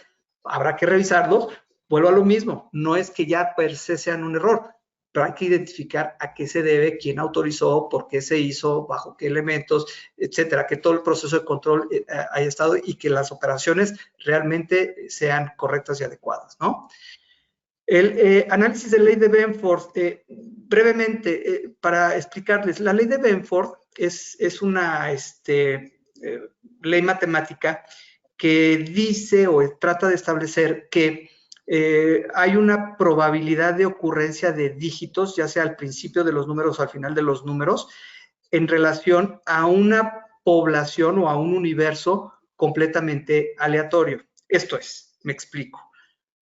habrá que revisarlos. Vuelvo a lo mismo, no es que ya per se sean un error, pero hay que identificar a qué se debe, quién autorizó, por qué se hizo, bajo qué elementos, etcétera, que todo el proceso de control haya estado y que las operaciones realmente sean correctas y adecuadas, ¿no? El análisis de ley de Benford, brevemente, para explicarles, la ley de Benford es una ley matemática que dice o trata de establecer que hay una probabilidad de ocurrencia de dígitos, ya sea al principio de los números o al final de los números, en relación a una población o a un universo completamente aleatorio. Esto es, me explico.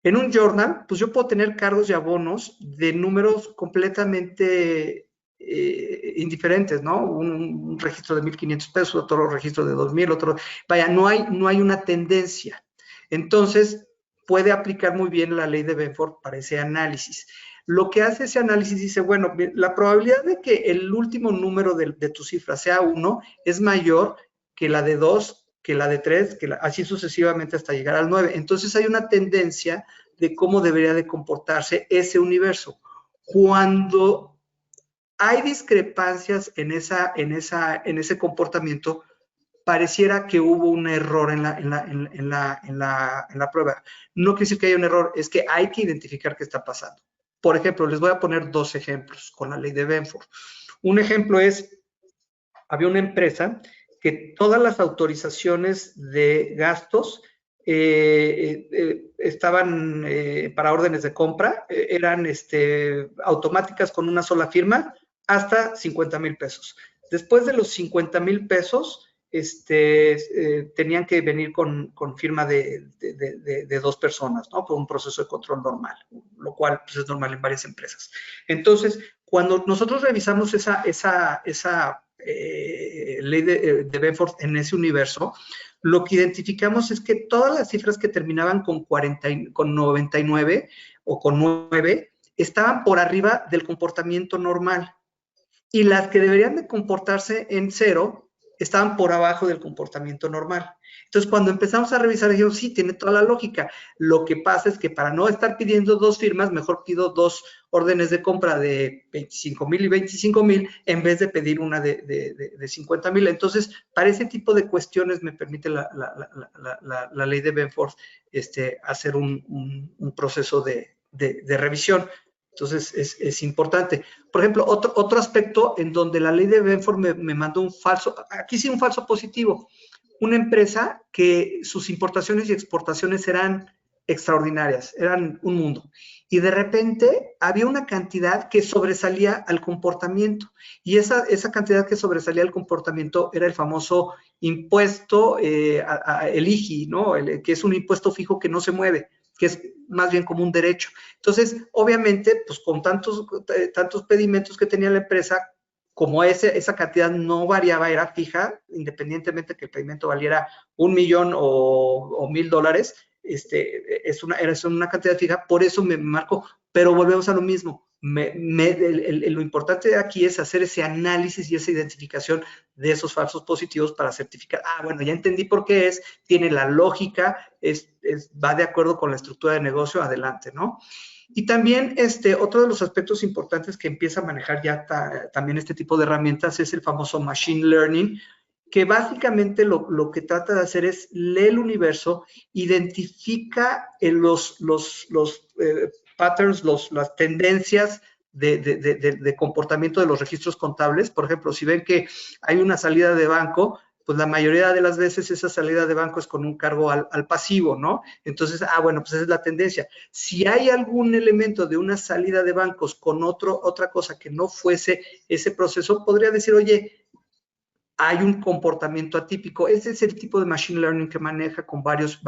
En un journal, pues yo puedo tener cargos y abonos de números completamente indiferentes, ¿no? Un registro de 1,500 pesos, otro registro de 2,000, otro... Vaya, no hay una tendencia. Entonces, puede aplicar muy bien la ley de Benford para ese análisis. Lo que hace ese análisis dice, bueno, la probabilidad de que el último número de tu cifra sea 1 es mayor que la de 2, que la de 3, así sucesivamente hasta llegar al 9. Entonces hay una tendencia de cómo debería de comportarse ese universo. Cuando hay discrepancias en ese comportamiento, pareciera que hubo un error en la prueba. No quiere decir que haya un error, es que hay que identificar qué está pasando. Por ejemplo, les voy a poner 2 ejemplos con la ley de Benford. Un ejemplo es, había una empresa que todas las autorizaciones de gastos estaban para órdenes de compra, eran automáticas con una sola firma hasta 50,000 pesos. Después de los 50,000 pesos, tenían que venir con firma de 2 personas, ¿no? Por un proceso de control normal, lo cual pues, es normal en varias empresas. Entonces, cuando nosotros revisamos esa ley de Benford en ese universo, lo que identificamos es que todas las cifras que terminaban con 99 o con 9 estaban por arriba del comportamiento normal y las que deberían de comportarse en 0 estaban por abajo del comportamiento normal. Entonces, cuando empezamos a revisar, dijimos, sí, tiene toda la lógica. Lo que pasa es que para no estar pidiendo 2 firmas, mejor pido 2 órdenes de compra de 25,000 y 25,000 en vez de pedir una de 50,000. Entonces, para ese tipo de cuestiones me permite la ley de Benford hacer un proceso de revisión. Entonces, es importante. Por ejemplo, otro aspecto en donde la ley de Benford me mandó un falso, aquí sí un falso positivo. Una empresa que sus importaciones y exportaciones eran extraordinarias, eran un mundo. Y de repente había una cantidad que sobresalía al comportamiento. Y esa cantidad que sobresalía al comportamiento era el famoso impuesto, el IGI, ¿no? Que es un impuesto fijo que no se mueve, que es más bien como un derecho. Entonces, obviamente, pues con tantos pedimentos que tenía la empresa, como esa cantidad no variaba, era fija, independientemente que el pedimento valiera 1,000,000 o $1,000, era una cantidad fija, por eso me marco, pero volvemos a lo mismo. Lo importante aquí es hacer ese análisis y esa identificación de esos falsos positivos para certificar, bueno, ya entendí por qué tiene la lógica, va de acuerdo con la estructura de negocio, adelante, ¿no? Y también otro de los aspectos importantes que empieza a manejar ya también este tipo de herramientas es el famoso Machine Learning, que básicamente lo que trata de hacer es leer el universo, identifica los patterns, las tendencias de comportamiento de los registros contables. Por ejemplo, si ven que hay una salida de banco, pues la mayoría de las veces esa salida de banco es con un cargo al pasivo, ¿no? Entonces, bueno, pues esa es la tendencia. Si hay algún elemento de una salida de bancos con otra cosa que no fuese ese proceso, podría decir, oye, hay un comportamiento atípico. Ese es el tipo de Machine Learning que maneja con varias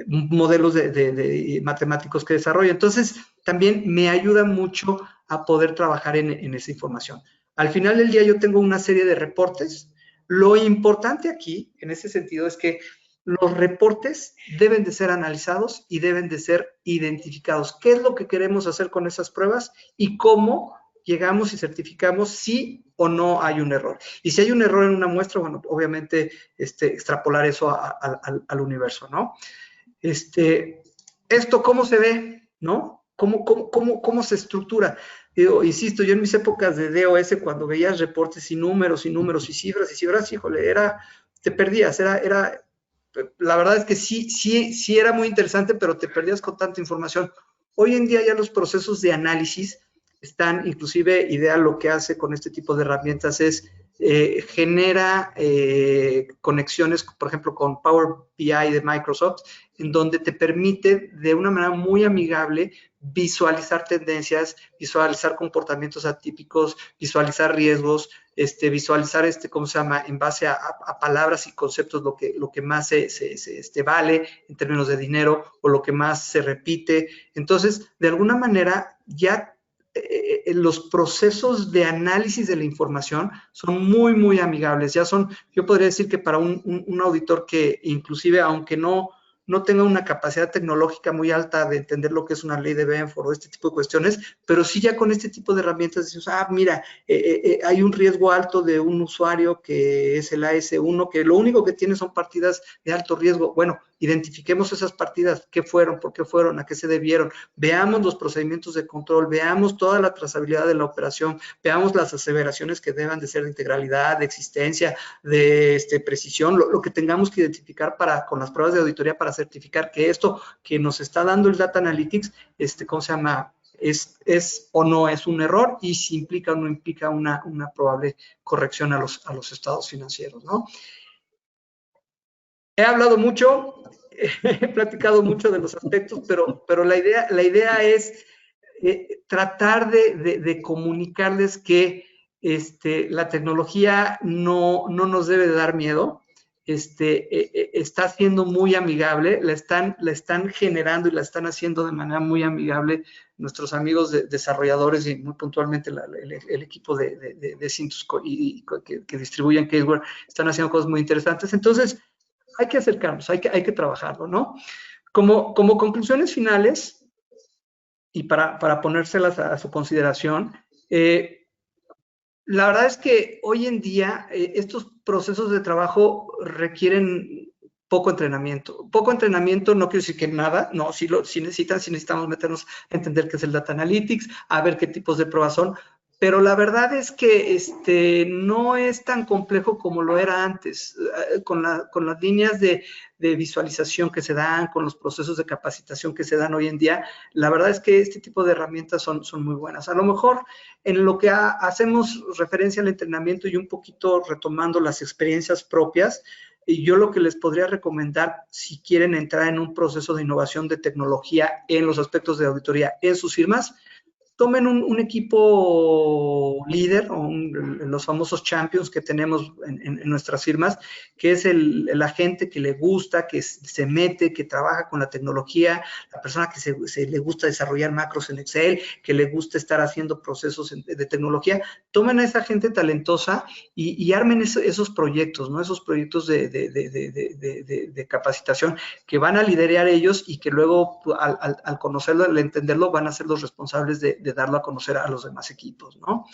modelos de matemáticos que desarrolla. Entonces, también me ayuda mucho a poder trabajar en esa información. Al final del día yo tengo una serie de reportes. Lo importante aquí, en ese sentido, es que los reportes deben de ser analizados y deben de ser identificados. ¿Qué es lo que queremos hacer con esas pruebas y cómo llegamos y certificamos si o no hay un error? Y si hay un error en una muestra, bueno, obviamente extrapolar eso al universo, ¿no? Esto, ¿cómo se ve? ¿No? ¿Cómo se estructura? Digo, insisto, yo en mis épocas de DOS, cuando veías reportes y números y cifras, híjole, te perdías, la verdad es que sí era muy interesante, pero te perdías con tanta información. Hoy en día ya los procesos de análisis están, inclusive IDEA lo que hace con este tipo de herramientas es genera conexiones, por ejemplo, con Power BI de Microsoft, en donde te permite de una manera muy amigable visualizar tendencias, visualizar comportamientos atípicos, visualizar riesgos, visualizar, ¿cómo se llama?, en base a palabras y conceptos lo que más se vale en términos de dinero o lo que más se repite. Entonces, de alguna manera, ya los procesos de análisis de la información son muy, muy amigables. Ya son, yo podría decir que para un auditor que inclusive, aunque no tenga una capacidad tecnológica muy alta de entender lo que es una ley de Benford o este tipo de cuestiones, pero sí ya con este tipo de herramientas decimos, mira, hay un riesgo alto de un usuario que es el AS1, que lo único que tiene son partidas de alto riesgo. Bueno, identifiquemos esas partidas, qué fueron, por qué fueron, a qué se debieron, veamos los procedimientos de control, veamos toda la trazabilidad de la operación, veamos las aseveraciones que deban de ser de integralidad, de existencia, de precisión, lo que tengamos que identificar con las pruebas de auditoría para certificar que esto que nos está dando el Data Analytics, ¿cómo se llama?, es o no es un error y si implica o no implica una probable corrección a los estados financieros, ¿no? He hablado mucho, he platicado mucho de los aspectos, pero la idea es tratar de comunicarles que la tecnología no nos debe de dar miedo. Está siendo muy amigable, la están generando y la están haciendo de manera muy amigable nuestros amigos desarrolladores y muy puntualmente el equipo de Cintus que distribuyen Caseware, están haciendo cosas muy interesantes. Entonces, hay que acercarnos, hay que trabajarlo, ¿no? Como conclusiones finales, y para ponérselas a su consideración, la verdad es que hoy en día estos procesos de trabajo requieren poco entrenamiento. Poco entrenamiento no quiere decir que nada, no, sí necesitamos meternos a entender qué es el Data Analytics, a ver qué tipos de pruebas son, pero la verdad es que no es tan complejo como lo era antes, con las líneas de visualización que se dan, con los procesos de capacitación que se dan hoy en día. La verdad es que este tipo de herramientas son muy buenas. A lo mejor en lo que hacemos referencia al entrenamiento y un poquito retomando las experiencias propias, y yo lo que les podría recomendar, si quieren entrar en un proceso de innovación de tecnología en los aspectos de auditoría en sus firmas, tomen un equipo líder, o los famosos champions que tenemos en nuestras firmas, que es el agente que le gusta, que se mete, que trabaja con la tecnología, la persona que se le gusta desarrollar macros en Excel, que le gusta estar haciendo procesos de tecnología. Tomen a esa gente talentosa y armen esos proyectos, ¿no? Esos proyectos de capacitación que van a liderar ellos y que luego al conocerlo, al entenderlo, van a ser los responsables de darlo a conocer a los demás equipos, ¿no?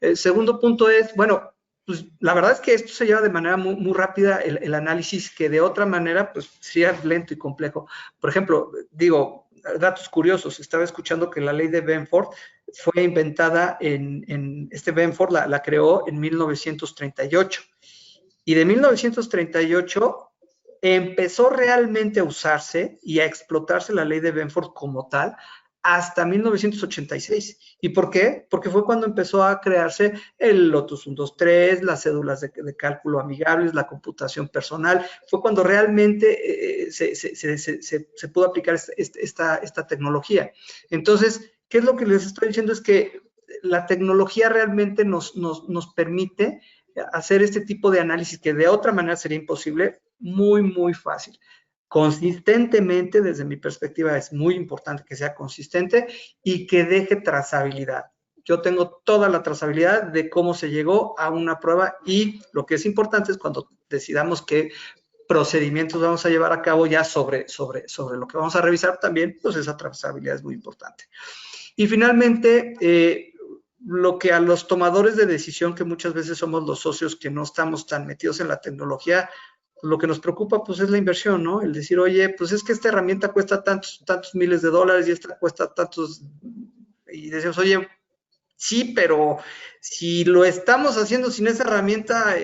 El segundo punto es, bueno, pues la verdad es que esto se lleva de manera muy rápida el análisis, que de otra manera, pues sí es lento y complejo. Por ejemplo, digo, datos curiosos, estaba escuchando que la ley de Benford fue inventada Benford la creó en 1938. Y de 1938 empezó realmente a usarse y a explotarse la ley de Benford como tal hasta 1986. ¿Y por qué? Porque fue cuando empezó a crearse el Lotus 123, las cédulas de cálculo amigables, la computación personal. Fue cuando realmente se pudo aplicar esta tecnología. Entonces, ¿qué es lo que les estoy diciendo? Es que la tecnología realmente nos permite hacer este tipo de análisis que de otra manera sería imposible, muy, muy fácil. Consistentemente, desde mi perspectiva, es muy importante que sea consistente y que deje trazabilidad. Yo tengo toda la trazabilidad de cómo se llegó a una prueba y lo que es importante es cuando decidamos que procedimientos vamos a llevar a cabo ya sobre lo que vamos a revisar también, pues esa trazabilidad es muy importante. Y finalmente, lo que a los tomadores de decisión, que muchas veces somos los socios que no estamos tan metidos en la tecnología, lo que nos preocupa pues es la inversión, ¿no? El decir, oye, pues es que esta herramienta cuesta tantos miles de dólares y esta cuesta tantos, y decimos, oye, sí, pero si lo estamos haciendo sin esa herramienta,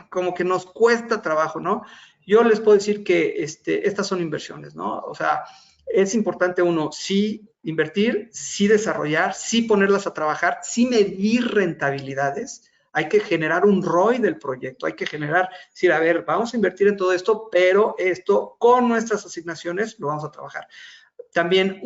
como que nos cuesta trabajo, ¿no? Yo les puedo decir que estas son inversiones, ¿no? O sea, es importante uno, sí invertir, sí desarrollar, sí ponerlas a trabajar, sí medir rentabilidades. Hay que generar un ROI del proyecto, hay que generar, decir, a ver, vamos a invertir en todo esto, pero esto con nuestras asignaciones lo vamos a trabajar. También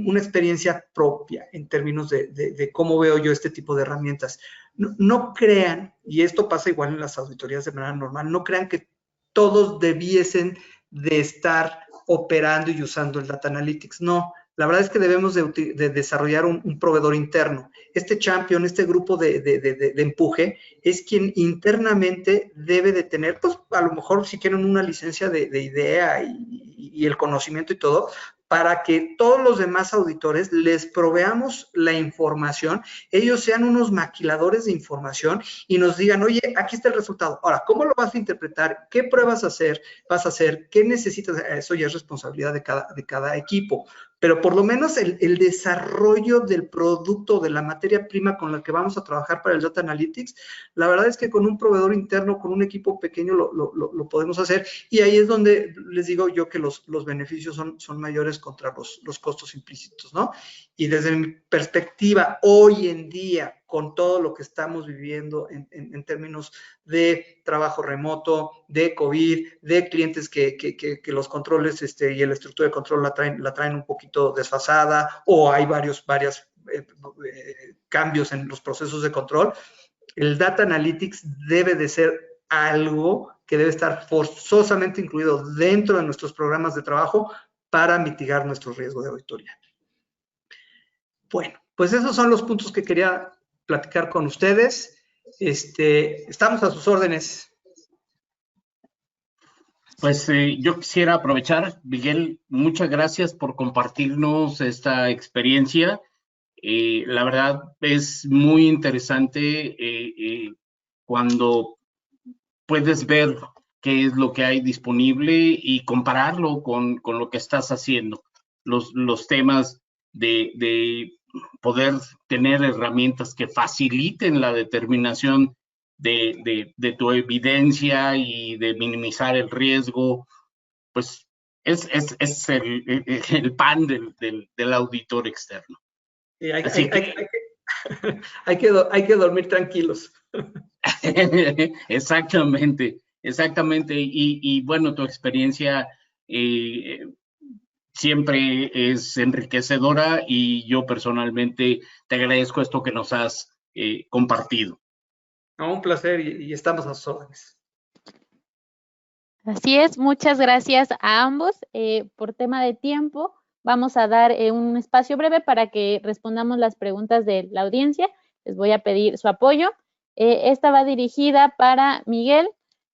una experiencia propia en términos de cómo veo yo este tipo de herramientas. No crean, y esto pasa igual en las auditorías de manera normal, no crean que todos debiesen de estar operando y usando el Data Analytics. No, la verdad es que debemos de desarrollar un proveedor interno. Este champion, este grupo de empuje, es quien internamente debe de tener, pues a lo mejor si quieren una licencia de idea y el conocimiento y todo, para que todos los demás auditores les proveamos la información, ellos sean unos maquiladores de información y nos digan, oye, aquí está el resultado. Ahora, ¿cómo lo vas a interpretar? ¿Qué pruebas vas a hacer? ¿Qué necesitas? Eso ya es responsabilidad de cada equipo. Pero por lo menos el desarrollo del producto, de la materia prima con la que vamos a trabajar para el Data Analytics, la verdad es que con un proveedor interno, con un equipo pequeño, lo podemos hacer. Y ahí es donde les digo yo que los beneficios son mayores contra los costos implícitos, ¿no? Y desde mi perspectiva, hoy en día, con todo lo que estamos viviendo en términos de trabajo remoto, de COVID, de clientes que los controles y la estructura de control la traen un poquito desfasada, o hay varios cambios en los procesos de control, el Data Analytics debe de ser algo que debe estar forzosamente incluido dentro de nuestros programas de trabajo para mitigar nuestro riesgo de auditoría. Bueno, pues esos son los puntos que quería platicar con ustedes. Estamos a sus órdenes. Pues yo quisiera aprovechar, Miguel, muchas gracias por compartirnos esta experiencia. La verdad es muy interesante cuando puedes ver qué es lo que hay disponible y compararlo con lo que estás haciendo. Los temas de poder tener herramientas que faciliten la determinación de tu evidencia y de minimizar el riesgo, pues es el pan del auditor externo. Hay que dormir tranquilos. Exactamente. Y bueno, tu experiencia siempre es enriquecedora y yo personalmente te agradezco esto que nos has compartido. No, un placer y estamos a sus órdenes. Así es, muchas gracias a ambos. Por tema de tiempo, vamos a dar un espacio breve para que respondamos las preguntas de la audiencia. Les voy a pedir su apoyo. Esta va dirigida para Miguel.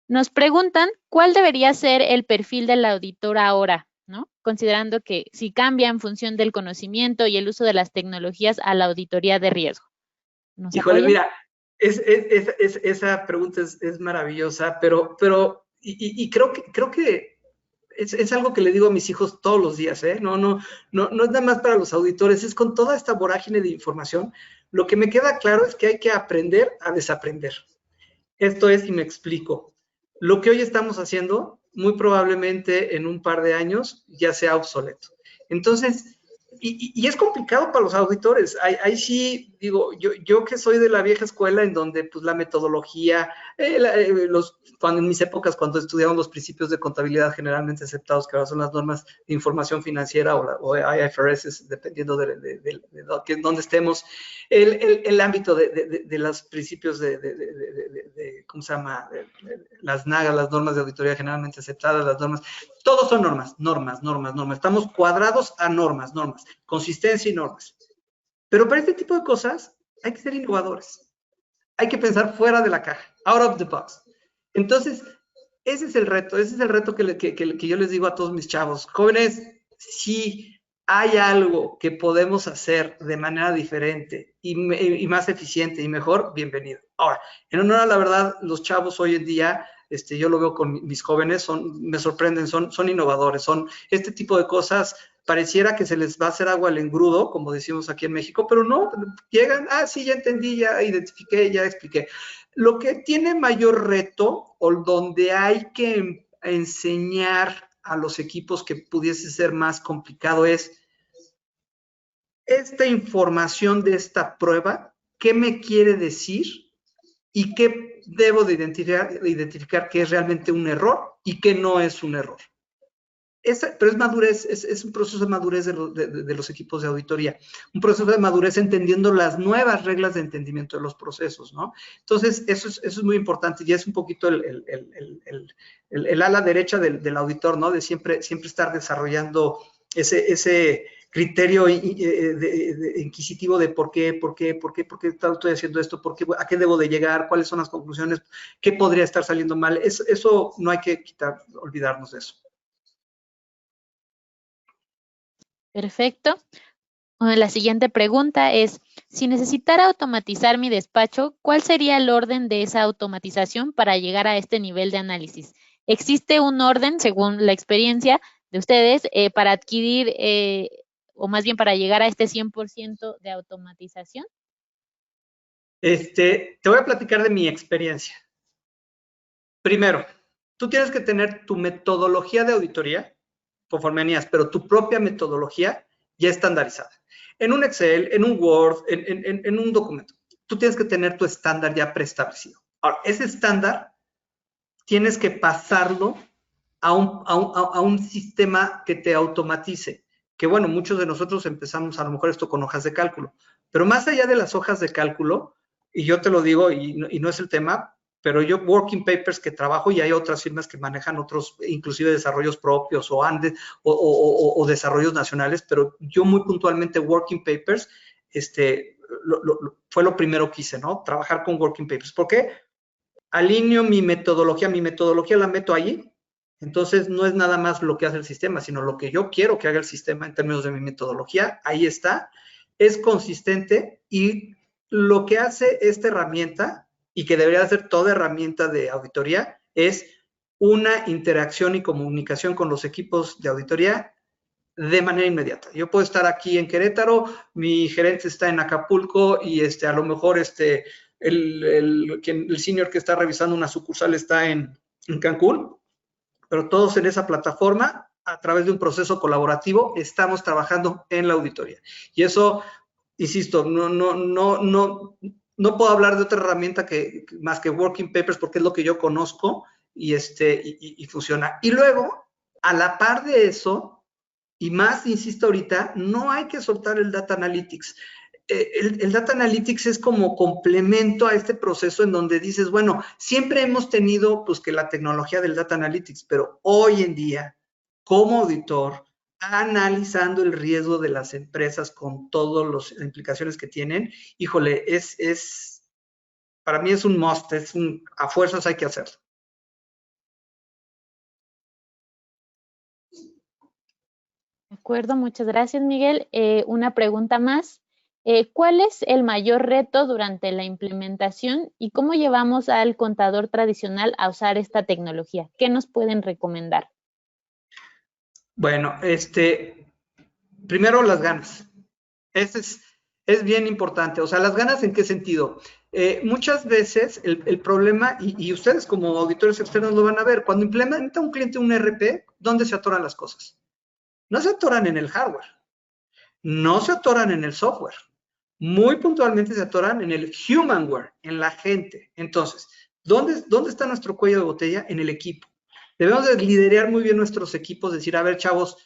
Nos preguntan, ¿cuál debería ser el perfil del auditor ahora? ¿No? Considerando que si cambia en función del conocimiento y el uso de las tecnologías a la auditoría de riesgo. Híjole, mira, esa pregunta es maravillosa, pero creo que es algo que le digo a mis hijos todos los días, ¿eh? No es nada más para los auditores, es con toda esta vorágine de información. Lo que me queda claro es que hay que aprender a desaprender. Esto es, y me explico, lo que hoy estamos haciendo, muy probablemente en un par de años ya sea obsoleto. Entonces, y es complicado para los auditores. Ahí sí, digo, yo que soy de la vieja escuela en donde pues la metodología, cuando en mis épocas cuando estudiamos los principios de contabilidad generalmente aceptados, que ahora son las normas de información financiera o IFRS, dependiendo de dónde estemos, el ámbito de los principios ¿cómo se llama? Las NAGA, las normas de auditoría generalmente aceptadas, las normas, todos son normas. Estamos cuadrados a normas, consistencia y normas. Pero para este tipo de cosas hay que ser innovadores. Hay que pensar fuera de la caja, out of the box. Entonces, ese es el reto que yo les digo a todos mis chavos. Jóvenes, si hay algo que podemos hacer de manera diferente y más eficiente y mejor, bienvenido. Ahora, en honor a la verdad, los chavos hoy en día, yo lo veo con mis jóvenes, me sorprenden, son innovadores, son este tipo de cosas. Pareciera que se les va a hacer agua al engrudo, como decimos aquí en México, pero no, llegan, sí, ya entendí, ya identifiqué, ya expliqué. Lo que tiene mayor reto o donde hay que enseñar a los equipos que pudiese ser más complicado es esta información de esta prueba, ¿qué me quiere decir? Y qué debo de identificar que es realmente un error y que no es un error. Pero es madurez, es un proceso de madurez de los equipos de auditoría, un proceso de madurez entendiendo las nuevas reglas de entendimiento de los procesos, ¿no? Entonces, eso es muy importante y es un poquito el ala derecha del auditor, ¿no? De siempre estar desarrollando ese criterio inquisitivo de por qué estoy haciendo esto, a qué debo de llegar, cuáles son las conclusiones, qué podría estar saliendo mal. Eso no hay que olvidarnos de eso. Perfecto. La siguiente pregunta es, si necesitara automatizar mi despacho, ¿cuál sería el orden de esa automatización para llegar a este nivel de análisis? ¿Existe un orden, según la experiencia de ustedes, para adquirir, o más bien para llegar a este 100% de automatización? Te voy a platicar de mi experiencia. Primero, tú tienes que tener tu metodología de auditoría, conforme a NIAS, pero tu propia metodología ya estandarizada. En un Excel, en un Word, en un documento. Tú tienes que tener tu estándar ya preestablecido. Ahora, ese estándar tienes que pasarlo a un sistema que te automatice. Que bueno, muchos de nosotros empezamos a lo mejor esto con hojas de cálculo. Pero más allá de las hojas de cálculo, y yo te lo digo, y no es el tema, pero yo working papers que trabajo y hay otras firmas que manejan otros, inclusive desarrollos propios o desarrollos nacionales, pero yo muy puntualmente working papers, fue lo primero que hice, ¿no? Trabajar con working papers. ¿Por qué? Alineo mi metodología la meto ahí, entonces no es nada más lo que hace el sistema, sino lo que yo quiero que haga el sistema en términos de mi metodología, ahí está, es consistente y lo que hace esta herramienta y que debería ser toda herramienta de auditoría es una interacción y comunicación con los equipos de auditoría de manera inmediata. Yo puedo estar aquí en Querétaro, mi gerente está en Acapulco y a lo mejor el senior que está revisando una sucursal está en Cancún, pero todos en esa plataforma, a través de un proceso colaborativo, estamos trabajando en la auditoría. Y eso, insisto, no puedo hablar de otra herramienta más que Working Papers porque es lo que yo conozco y funciona. Y luego, a la par de eso, y más, insisto ahorita, no hay que soltar el Data Analytics. El Data Analytics es como complemento a este proceso en donde dices, bueno, siempre hemos tenido pues que la tecnología del Data Analytics, pero hoy en día, como auditor, analizando el riesgo de las empresas con todas las implicaciones que tienen, híjole, para mí es un must, a fuerzas hay que hacerlo. De acuerdo, muchas gracias, Miguel. Una pregunta más. ¿Cuál es el mayor reto durante la implementación y cómo llevamos al contador tradicional a usar esta tecnología? ¿Qué nos pueden recomendar? Bueno, primero las ganas. Es bien importante. O sea, ¿las ganas en qué sentido? Muchas veces el problema, y ustedes como auditores externos lo van a ver, cuando implementa un cliente un ERP, ¿dónde se atoran las cosas? No se atoran en el hardware, no se atoran en el software, muy puntualmente se atoran en el humanware, en la gente. Entonces, ¿dónde está nuestro cuello de botella? En el equipo. Debemos de liderar muy bien nuestros equipos, decir, a ver, chavos,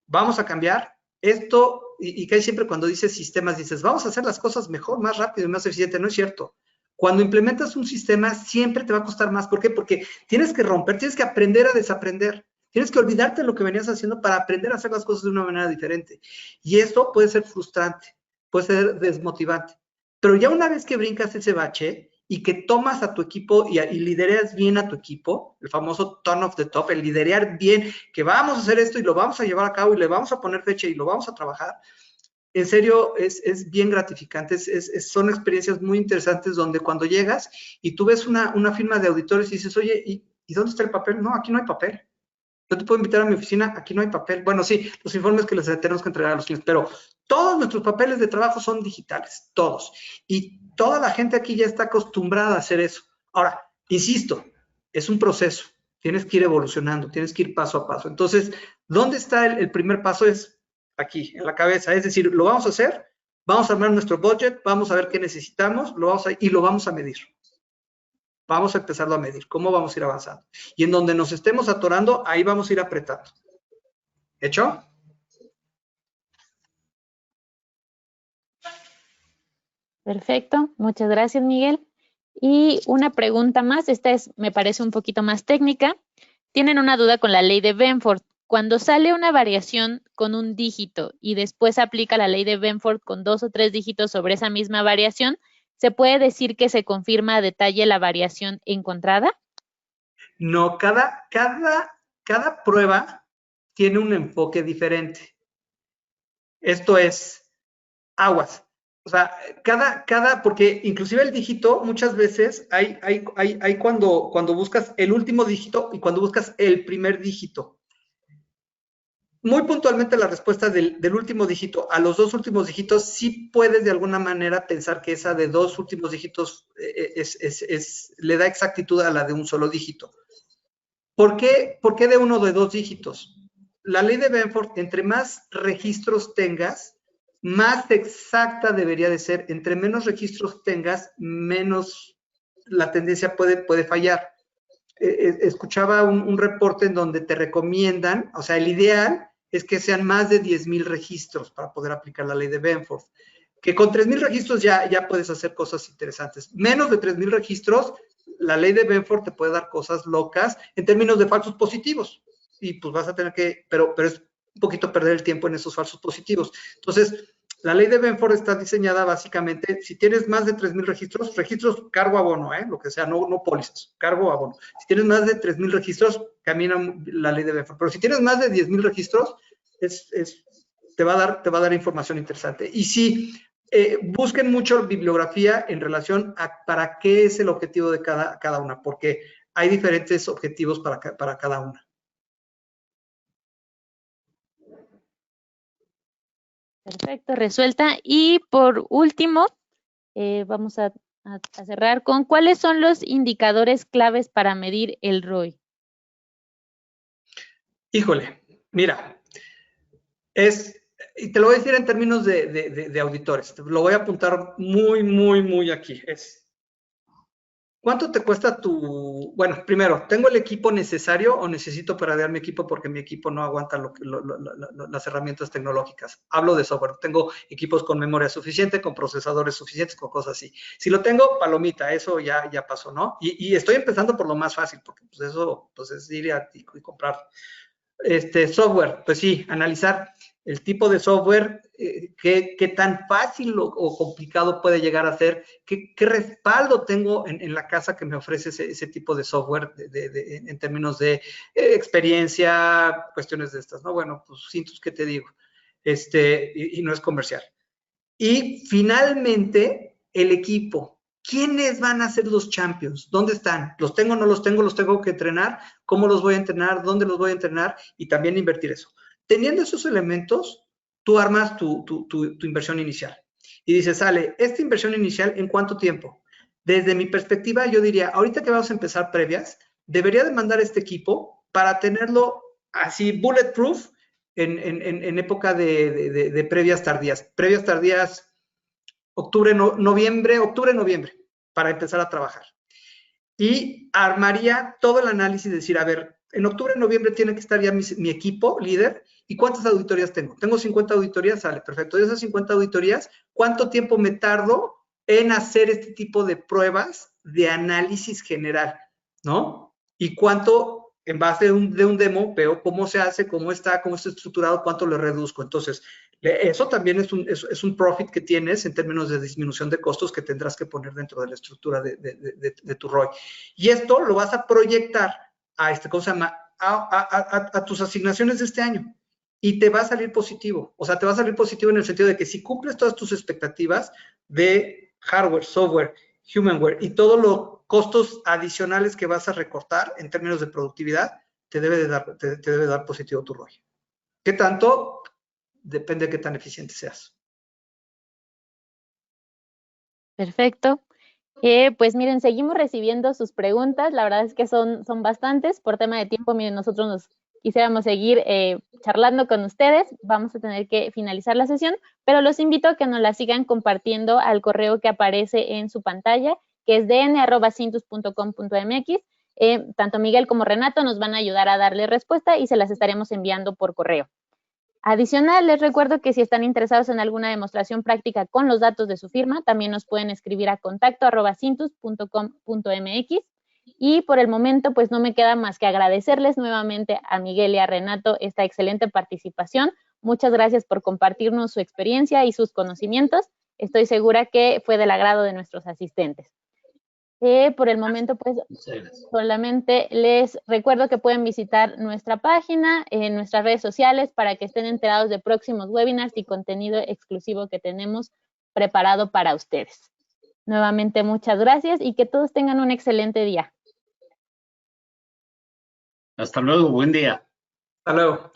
vamos a cambiar esto, y que siempre cuando dices sistemas, dices, vamos a hacer las cosas mejor, más rápido y más eficiente. No es cierto. Cuando implementas un sistema, siempre te va a costar más. ¿Por qué? Porque tienes que romper, tienes que aprender a desaprender. Tienes que olvidarte de lo que venías haciendo para aprender a hacer las cosas de una manera diferente. Y esto puede ser frustrante, puede ser desmotivante. Pero ya una vez que brincas ese bache, y que tomas a tu equipo y lidereas bien a tu equipo, el famoso turn of the top, el liderear bien, que vamos a hacer esto y lo vamos a llevar a cabo y le vamos a poner fecha y lo vamos a trabajar, en serio, es bien gratificante, son experiencias muy interesantes donde cuando llegas y tú ves una firma de auditores y dices, oye, ¿y dónde está el papel? No, aquí no hay papel. Yo te puedo invitar a mi oficina, aquí no hay papel. Bueno, sí, los informes que les tenemos que entregar a los clientes, pero todos nuestros papeles de trabajo son digitales, todos. Y toda la gente aquí ya está acostumbrada a hacer eso. Ahora, insisto, es un proceso. Tienes que ir evolucionando, tienes que ir paso a paso. Entonces, ¿dónde está el primer paso? Es aquí, en la cabeza. Es decir, lo vamos a hacer, vamos a armar nuestro budget, vamos a ver qué necesitamos, y lo vamos a medir. Vamos a empezarlo a medir, cómo vamos a ir avanzando. Y en donde nos estemos atorando, ahí vamos a ir apretando. ¿Hecho? Perfecto, muchas gracias, Miguel. Y una pregunta más, me parece un poquito más técnica. Tienen una duda con la ley de Benford. Cuando sale una variación con un dígito y después aplica la ley de Benford con 2 o 3 dígitos sobre esa misma variación, ¿se puede decir que se confirma a detalle la variación encontrada? No, cada prueba tiene un enfoque diferente. Esto es aguas. O sea, porque inclusive el dígito, muchas veces hay cuando buscas el último dígito y cuando buscas el primer dígito. Muy puntualmente la respuesta del último dígito a los 2 últimos dígitos, sí puedes de alguna manera pensar que esa de 2 últimos dígitos le da exactitud a la de un solo dígito. ¿Por qué de 1 o de 2 dígitos? La ley de Benford, entre más registros tengas, más exacta debería de ser. Entre menos registros tengas, menos la tendencia puede fallar. Escuchaba un reporte en donde te recomiendan, o sea, el ideal es que sean más de 10,000 registros para poder aplicar la ley de Benford. Que con 3,000 registros ya puedes hacer cosas interesantes. Menos de 3,000 registros, la ley de Benford te puede dar cosas locas en términos de falsos positivos. Y pues vas a tener que, pero es un poquito perder el tiempo en esos falsos positivos. Entonces, la ley de Benford está diseñada básicamente, si tienes más de 3,000 registros cargo abono, lo que sea, no pólizas, cargo abono. Si tienes más de 3,000 registros, camina la ley de Benford. Pero si tienes más de 10,000 registros, te va a dar información interesante. Y sí, busquen mucho bibliografía en relación a para qué es el objetivo de cada una, porque hay diferentes objetivos para cada una. Perfecto, resuelta. Y por último, vamos a cerrar con ¿cuáles son los indicadores claves para medir el ROI? Híjole, mira, y te lo voy a decir en términos de auditores, lo voy a apuntar muy aquí, ¿cuánto te cuesta bueno, primero, ¿tengo el equipo necesario o necesito paradear mi equipo porque mi equipo no aguanta las herramientas tecnológicas? Hablo de software, tengo equipos con memoria suficiente, con procesadores suficientes, con cosas así. Si lo tengo, palomita, eso ya pasó, ¿no? Y estoy empezando por lo más fácil, porque pues eso es ir y comprar. Software, pues sí, analizar el tipo de software, qué tan fácil o complicado puede llegar a ser, qué respaldo tengo en la casa que me ofrece ese tipo de software en términos de experiencia, cuestiones de estas, ¿no? Bueno, pues Cintus, ¿qué te digo? Y no es comercial. Y finalmente, el equipo. ¿Quiénes van a ser los champions? ¿Dónde están? ¿Los tengo o no los tengo? ¿Los tengo que entrenar? ¿Cómo los voy a entrenar? ¿Dónde los voy a entrenar? Y también invertir eso. Teniendo esos elementos, tú armas tu inversión inicial. Y dices, sale, esta inversión inicial, ¿en cuánto tiempo? Desde mi perspectiva, yo diría, ahorita que vamos a empezar previas, debería de mandar este equipo para tenerlo así bulletproof en época de previas tardías. Previas tardías, octubre, noviembre, para empezar a trabajar. Y armaría todo el análisis, decir, a ver, en octubre, noviembre tiene que estar ya mi equipo líder. ¿Y cuántas auditorías tengo? Tengo 50 auditorías, sale, perfecto. De esas 50 auditorías, ¿cuánto tiempo me tardo en hacer este tipo de pruebas de análisis general, ¿no? Y cuánto, en base de un demo, veo cómo se hace, cómo está estructurado, cuánto le reduzco. Entonces, Eso también es un profit que tienes en términos de disminución de costos que tendrás que poner dentro de la estructura de tu ROI. Y esto lo vas a proyectar a, ¿cómo se llama? A tus asignaciones de este año. Y te va a salir positivo. O sea, te va a salir positivo en el sentido de que si cumples todas tus expectativas de hardware, software, humanware y todos los costos adicionales que vas a recortar en términos de productividad, te debe dar positivo tu ROI. ¿Qué tanto? Depende de qué tan eficiente seas. Perfecto. Pues miren, seguimos recibiendo sus preguntas. La verdad es que son bastantes. Por tema de tiempo, miren, nosotros nos quisiéramos seguir charlando con ustedes. Vamos a tener que finalizar la sesión, pero los invito a que nos la sigan compartiendo al correo que aparece en su pantalla, que es dn@cintus.com.mx. Tanto Miguel como Renato nos van a ayudar a darle respuesta y se las estaremos enviando por correo. Adicional, les recuerdo que si están interesados en alguna demostración práctica con los datos de su firma, también nos pueden escribir a contacto@cintus.com.mx. Y por el momento, pues no me queda más que agradecerles nuevamente a Miguel y a Renato esta excelente participación. Muchas gracias por compartirnos su experiencia y sus conocimientos. Estoy segura que fue del agrado de nuestros asistentes. Por el momento, pues, solamente les recuerdo que pueden visitar nuestra página, en nuestras redes sociales, para que estén enterados de próximos webinars y contenido exclusivo que tenemos preparado para ustedes. Nuevamente, muchas gracias y que todos tengan un excelente día. Hasta luego, buen día. Hasta luego.